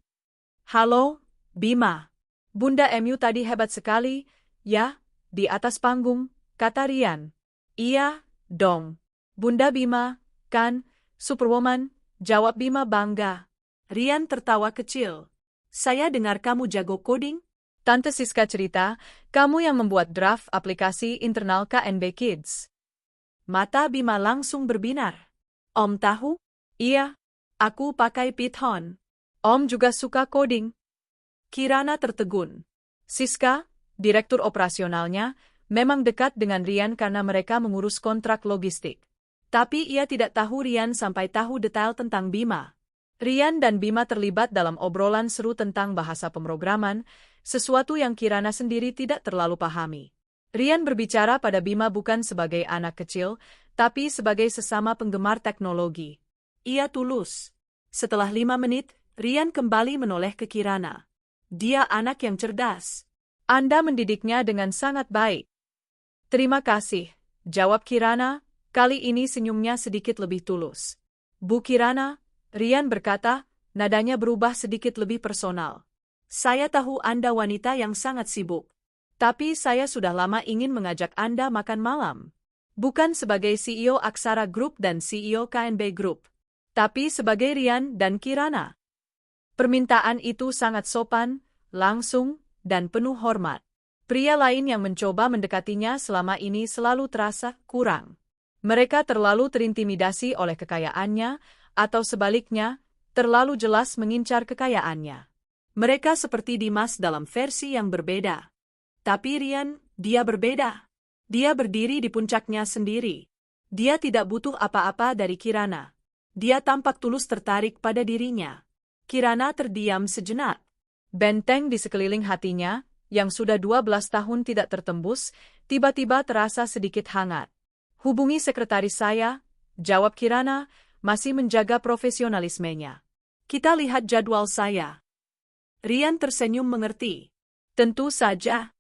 Halo, Bima. Bunda MU tadi hebat sekali, ya, di atas panggung, kata Rian. Iya, dong. Bunda Bima, kan, Superwoman, jawab Bima bangga. Rian tertawa kecil. Saya dengar kamu jago coding? Tante Siska cerita, kamu yang membuat draft aplikasi internal KNB Kids. Mata Bima langsung berbinar. Om tahu? Iya. Aku pakai Python. Om juga suka coding. Kirana tertegun. Siska, direktur operasionalnya, memang dekat dengan Rian karena mereka mengurus kontrak logistik. Tapi ia tidak tahu Rian sampai tahu detail tentang Bima. Rian dan Bima terlibat dalam obrolan seru tentang bahasa pemrograman, sesuatu yang Kirana sendiri tidak terlalu pahami. Rian berbicara pada Bima bukan sebagai anak kecil, tapi sebagai sesama penggemar teknologi. Ia tulus. Setelah 5 menit, Rian kembali menoleh ke Kirana. Dia anak yang cerdas. Anda mendidiknya dengan sangat baik. Terima kasih, jawab Kirana, kali ini senyumnya sedikit lebih tulus. Bu Kirana, Rian berkata, nadanya berubah sedikit lebih personal. Saya tahu Anda wanita yang sangat sibuk. Tapi saya sudah lama ingin mengajak Anda makan malam. Bukan sebagai CEO Aksara Group dan CEO KNB Group. tapi sebagai Rian dan Kirana. Permintaan itu sangat sopan, langsung, dan penuh hormat. Pria lain yang mencoba mendekatinya selama ini selalu terasa kurang. Mereka terlalu terintimidasi oleh kekayaannya, atau sebaliknya, terlalu jelas mengincar kekayaannya. Mereka seperti Dimas dalam versi yang berbeda. Tapi Rian, dia berbeda. Dia berdiri di puncaknya sendiri. Dia tidak butuh apa-apa dari Kirana. Dia tampak tulus tertarik pada dirinya. Kirana terdiam sejenak. Benteng di sekeliling hatinya, yang sudah 12 tahun tidak tertembus, tiba-tiba terasa sedikit hangat. Hubungi sekretaris saya, jawab Kirana, masih menjaga profesionalismenya. Kita lihat jadwal saya. Rian tersenyum mengerti. Tentu saja.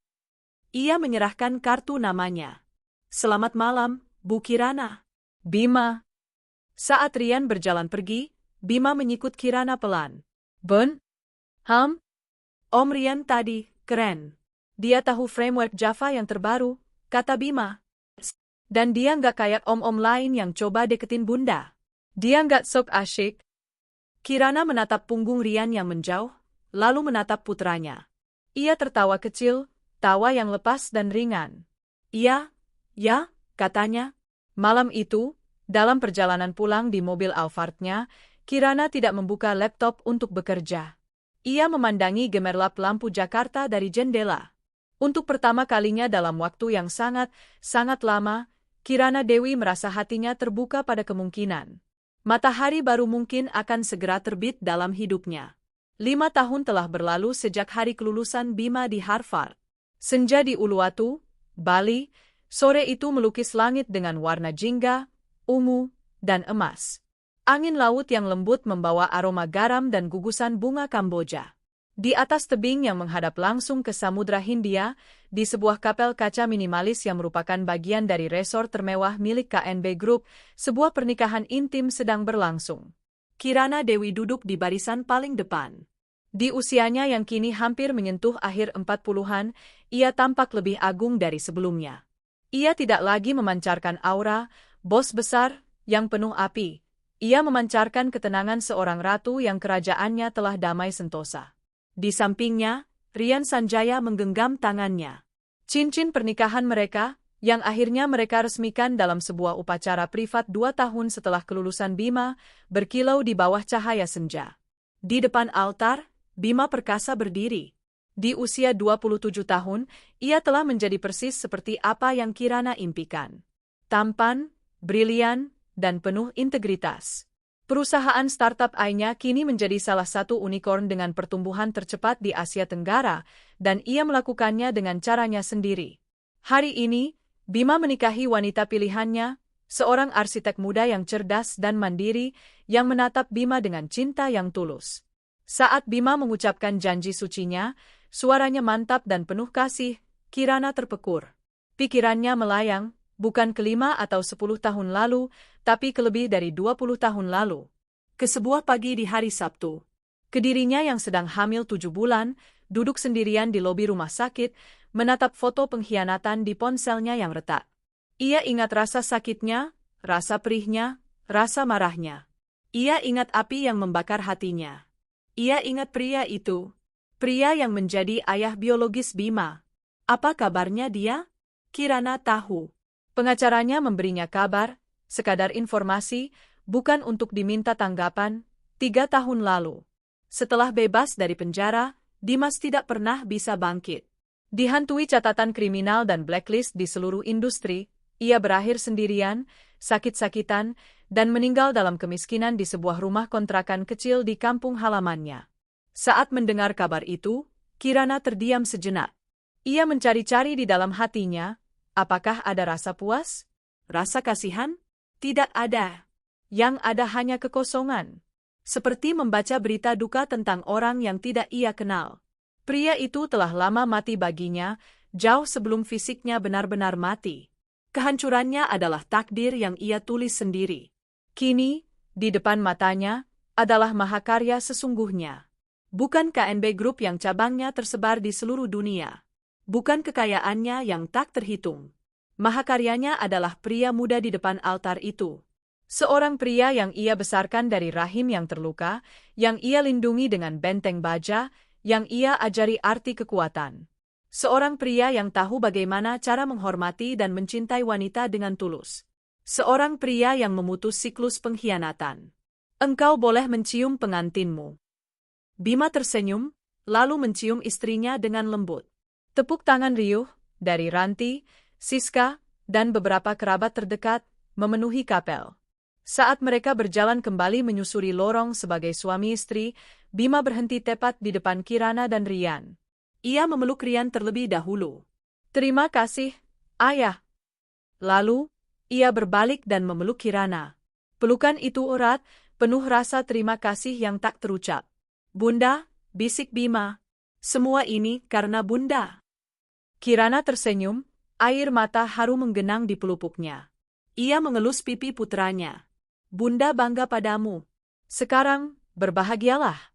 Ia menyerahkan kartu namanya. Selamat malam, Bu Kirana. Bima. Saat Rian berjalan pergi, Bima menyikut Kirana pelan. Ben? Om Rian tadi, keren. Dia tahu framework Java yang terbaru, kata Bima. Dan dia nggak kayak om-om lain yang coba deketin bunda. Dia nggak sok asyik. Kirana menatap punggung Rian yang menjauh, lalu menatap putranya. Ia tertawa kecil, tawa yang lepas dan ringan. Iya, ya, katanya. Malam itu, dalam perjalanan pulang di mobil Alphardnya, Kirana tidak membuka laptop untuk bekerja. Ia memandangi gemerlap lampu Jakarta dari jendela. Untuk pertama kalinya dalam waktu yang sangat lama, Kirana Dewi merasa hatinya terbuka pada kemungkinan. Matahari baru mungkin akan segera terbit dalam hidupnya. 5 tahun telah berlalu sejak hari kelulusan Bima di Harvard. Senja di Uluwatu, Bali, sore itu melukis langit dengan warna jingga, ungu, dan emas. Angin laut yang lembut membawa aroma garam dan gugusan bunga Kamboja. Di atas tebing yang menghadap langsung ke Samudra Hindia, di sebuah kapel kaca minimalis yang merupakan bagian dari resor termewah milik KNB Group, sebuah pernikahan intim sedang berlangsung. Kirana Dewi duduk di barisan paling depan. Di usianya yang kini hampir menyentuh akhir 40-an, ia tampak lebih agung dari sebelumnya. Ia tidak lagi memancarkan aura, bos besar, yang penuh api. Ia memancarkan ketenangan seorang ratu yang kerajaannya telah damai sentosa. Di sampingnya, Rian Sanjaya menggenggam tangannya. Cincin pernikahan mereka, yang akhirnya mereka resmikan dalam sebuah upacara privat 2 tahun setelah kelulusan Bima, berkilau di bawah cahaya senja. Di depan altar, Bima perkasa berdiri. Di usia 27 tahun, ia telah menjadi persis seperti apa yang Kirana impikan. Tampan, brilian, dan penuh integritas. Perusahaan startup AI-nya kini menjadi salah satu unicorn dengan pertumbuhan tercepat di Asia Tenggara, dan ia melakukannya dengan caranya sendiri. Hari ini, Bima menikahi wanita pilihannya, seorang arsitek muda yang cerdas dan mandiri, yang menatap Bima dengan cinta yang tulus. Saat Bima mengucapkan janji sucinya, suaranya mantap dan penuh kasih, Kirana terpekur. Pikirannya melayang, bukan ke 5 atau 10 tahun lalu, tapi ke lebih dari 20 tahun lalu. Ke sebuah pagi di hari Sabtu. Kedirinya yang sedang hamil 7 bulan, duduk sendirian di lobi rumah sakit, menatap foto pengkhianatan di ponselnya yang retak. Ia ingat rasa sakitnya, rasa perihnya, rasa marahnya. Ia ingat api yang membakar hatinya. Ia ingat pria itu. Pria yang menjadi ayah biologis Bima. Apa kabarnya dia? Kirana tahu. Pengacaranya memberinya kabar, sekadar informasi, bukan untuk diminta tanggapan, 3 tahun lalu. Setelah bebas dari penjara, Dimas tidak pernah bisa bangkit. Dihantui catatan kriminal dan blacklist di seluruh industri, ia berakhir sendirian, sakit-sakitan, dan meninggal dalam kemiskinan di sebuah rumah kontrakan kecil di kampung halamannya. Saat mendengar kabar itu, Kirana terdiam sejenak. Ia mencari-cari di dalam hatinya, apakah ada rasa puas? Rasa kasihan? Tidak ada. Yang ada hanya kekosongan. Seperti membaca berita duka tentang orang yang tidak ia kenal. Pria itu telah lama mati baginya, jauh sebelum fisiknya benar-benar mati. Kehancurannya adalah takdir yang ia tulis sendiri. Kini, di depan matanya, adalah mahakarya sesungguhnya. Bukan KNB Group yang cabangnya tersebar di seluruh dunia. Bukan kekayaannya yang tak terhitung. Mahakaryanya adalah pria muda di depan altar itu. Seorang pria yang ia besarkan dari rahim yang terluka, yang ia lindungi dengan benteng baja, yang ia ajari arti kekuatan. Seorang pria yang tahu bagaimana cara menghormati dan mencintai wanita dengan tulus. Seorang pria yang memutus siklus pengkhianatan. Engkau boleh mencium pengantinmu. Bima tersenyum, lalu mencium istrinya dengan lembut. Tepuk tangan riuh, dari Ranti, Siska, dan beberapa kerabat terdekat, memenuhi kapel. Saat mereka berjalan kembali menyusuri lorong sebagai suami istri, Bima berhenti tepat di depan Kirana dan Rian. Ia memeluk Rian terlebih dahulu. "Terima kasih, Ayah." Lalu, ia berbalik dan memeluk Kirana. Pelukan itu erat, penuh rasa terima kasih yang tak terucap. "Bunda," bisik Bima. "Semua ini karena Bunda." Kirana tersenyum, air mata haru menggenang di pelupuknya. Ia mengelus pipi putranya. "Bunda bangga padamu. Sekarang, berbahagialah."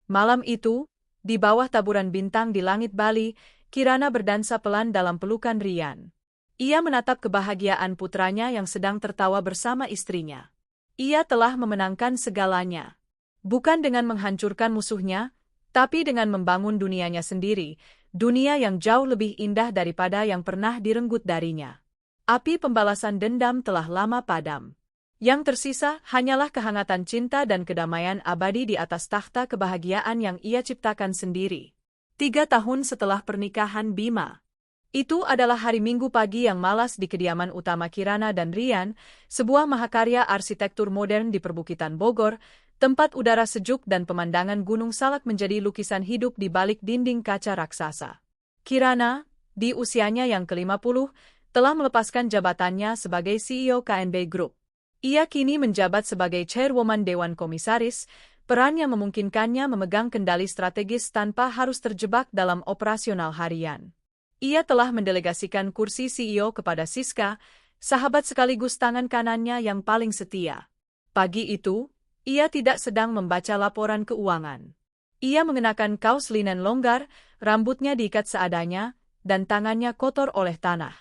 Malam itu, di bawah taburan bintang di langit Bali, Kirana berdansa pelan dalam pelukan Rian. Ia menatap kebahagiaan putranya yang sedang tertawa bersama istrinya. Ia telah memenangkan segalanya. Bukan dengan menghancurkan musuhnya, tapi dengan membangun dunianya sendiri, dunia yang jauh lebih indah daripada yang pernah direnggut darinya. Api pembalasan dendam telah lama padam. Yang tersisa hanyalah kehangatan cinta dan kedamaian abadi di atas takhta kebahagiaan yang ia ciptakan sendiri. 3 tahun setelah pernikahan Bima. Itu adalah hari Minggu pagi yang malas di kediaman utama Kirana dan Rian, sebuah mahakarya arsitektur modern di perbukitan Bogor, tempat udara sejuk dan pemandangan Gunung Salak menjadi lukisan hidup di balik dinding kaca raksasa. Kirana, di usianya yang ke-50, telah melepaskan jabatannya sebagai CEO KNB Group. Ia kini menjabat sebagai chairwoman Dewan Komisaris, peran yang memungkinkannya memegang kendali strategis tanpa harus terjebak dalam operasional harian. Ia telah mendelegasikan kursi CEO kepada Siska, sahabat sekaligus tangan kanannya yang paling setia. Pagi itu, ia tidak sedang membaca laporan keuangan. Ia mengenakan kaos linen longgar, rambutnya diikat seadanya, dan tangannya kotor oleh tanah.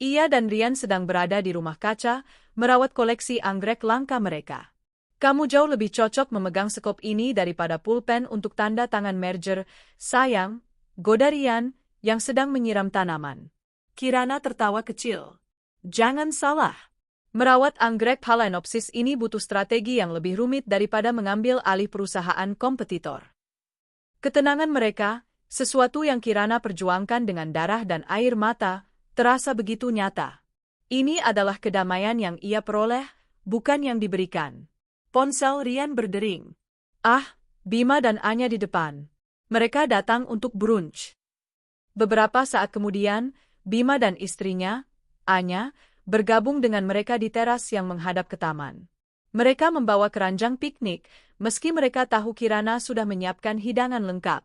Ia dan Rian sedang berada di rumah kaca, merawat koleksi anggrek langka mereka. "Kamu jauh lebih cocok memegang sekop ini daripada pulpen untuk tanda tangan merger, sayang," goda Rian, yang sedang menyiram tanaman. Kirana tertawa kecil. "Jangan salah. Merawat anggrek Phalaenopsis ini butuh strategi yang lebih rumit daripada mengambil alih perusahaan kompetitor." Ketenangan mereka, sesuatu yang Kirana perjuangkan dengan darah dan air mata, terasa begitu nyata. Ini adalah kedamaian yang ia peroleh, bukan yang diberikan. Ponsel Rian berdering. Bima dan Anya di depan. Mereka datang untuk brunch. Beberapa saat kemudian, Bima dan istrinya, Anya, bergabung dengan mereka di teras yang menghadap ke taman. Mereka membawa keranjang piknik, meski mereka tahu Kirana sudah menyiapkan hidangan lengkap.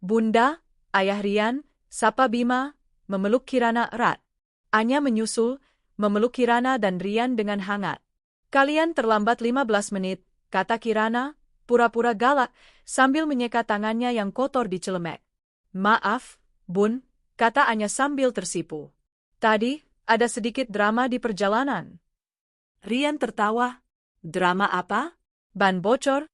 "Bunda," ayah Rian, sapa Bima, memeluk Kirana erat. Anya menyusul, memeluk Kirana dan Rian dengan hangat. "Kalian terlambat 15 menit, kata Kirana, pura-pura galak, sambil menyeka tangannya yang kotor di celemek. "Maaf, Bun," kata Anya sambil tersipu. "Tadi, ada sedikit drama di perjalanan." Rian tertawa. "Drama apa? Ban bocor?"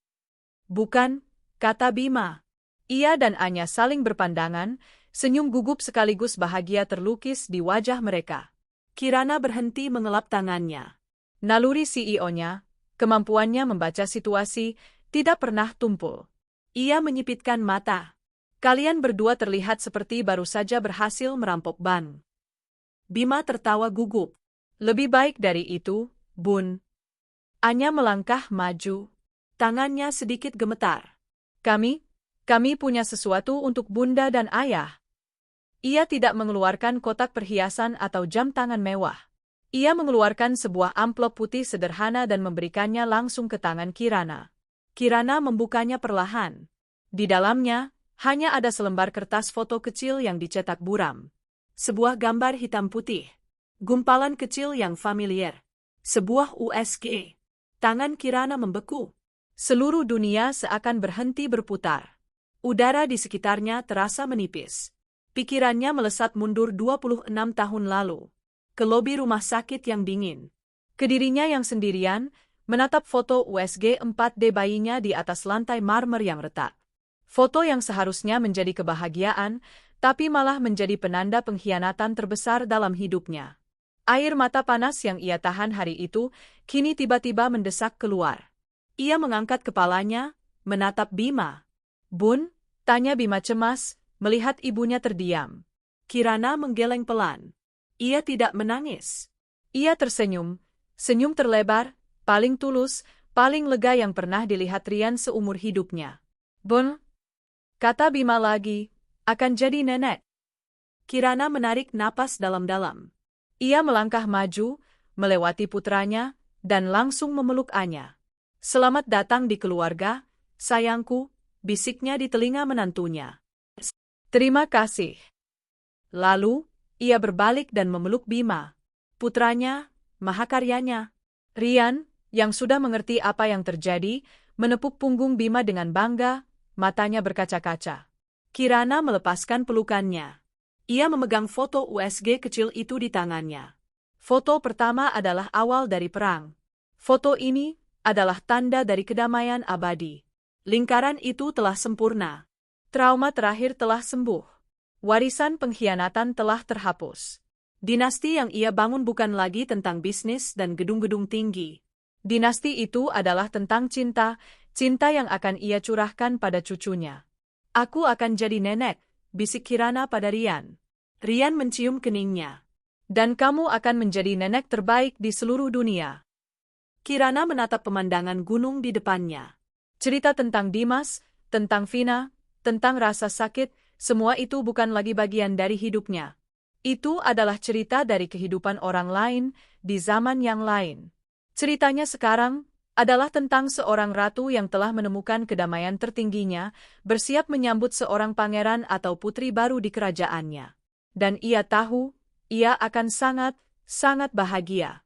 "Bukan," kata Bima. Ia dan Anya saling berpandangan, senyum gugup sekaligus bahagia terlukis di wajah mereka. Kirana berhenti mengelap tangannya. Naluri CEO-nya, kemampuannya membaca situasi, tidak pernah tumpul. Ia menyipitkan mata. "Kalian berdua terlihat seperti baru saja berhasil merampok bank." Bima tertawa gugup. "Lebih baik dari itu, Bun." Anya melangkah maju. Tangannya sedikit gemetar. Kami punya sesuatu untuk Bunda dan Ayah." Ia tidak mengeluarkan kotak perhiasan atau jam tangan mewah. Ia mengeluarkan sebuah amplop putih sederhana dan memberikannya langsung ke tangan Kirana. Kirana membukanya perlahan. Di dalamnya, hanya ada selembar kertas foto kecil yang dicetak buram. Sebuah gambar hitam putih. Gumpalan kecil yang familiar. Sebuah USG. Tangan Kirana membeku. Seluruh dunia seakan berhenti berputar. Udara di sekitarnya terasa menipis. Pikirannya melesat mundur 26 tahun lalu. Ke lobi rumah sakit yang dingin. ke dirinya yang sendirian, menatap foto USG 4D bayinya di atas lantai marmer yang retak. Foto yang seharusnya menjadi kebahagiaan, tapi malah menjadi penanda pengkhianatan terbesar dalam hidupnya. Air mata panas yang ia tahan hari itu, kini tiba-tiba mendesak keluar. Ia mengangkat kepalanya, menatap Bima. "Bun?" tanya Bima cemas, melihat ibunya terdiam. Kirana menggeleng pelan. Ia tidak menangis. Ia tersenyum, senyum terlebar, paling tulus, paling lega yang pernah dilihat Rian seumur hidupnya. "Bun," kata Bima lagi, "akan jadi nenek." Kirana menarik napas dalam-dalam. Ia melangkah maju, melewati putranya, dan langsung memeluk Anya. "Selamat datang di keluarga, sayangku," bisiknya di telinga menantunya. "Terima kasih." Lalu, ia berbalik dan memeluk Bima, putranya, mahakaryanya. Rian, yang sudah mengerti apa yang terjadi, menepuk punggung Bima dengan bangga, matanya berkaca-kaca. Kirana melepaskan pelukannya. Ia memegang foto USG kecil itu di tangannya. Foto pertama adalah awal dari perang. Foto ini adalah tanda dari kedamaian abadi. Lingkaran itu telah sempurna. Trauma terakhir telah sembuh. Warisan pengkhianatan telah terhapus. Dinasti yang ia bangun bukan lagi tentang bisnis dan gedung-gedung tinggi. Dinasti itu adalah tentang cinta, cinta yang akan ia curahkan pada cucunya. "Aku akan jadi nenek," bisik Kirana pada Rian. Rian mencium keningnya. "Dan kamu akan menjadi nenek terbaik di seluruh dunia." Kirana menatap pemandangan gunung di depannya. Cerita tentang Dimas, tentang Vina, tentang rasa sakit, semua itu bukan lagi bagian dari hidupnya. Itu adalah cerita dari kehidupan orang lain, di zaman yang lain. Ceritanya sekarang adalah tentang seorang ratu yang telah menemukan kedamaian tertingginya, bersiap menyambut seorang pangeran atau putri baru di kerajaannya. Dan ia tahu, ia akan sangat, sangat bahagia.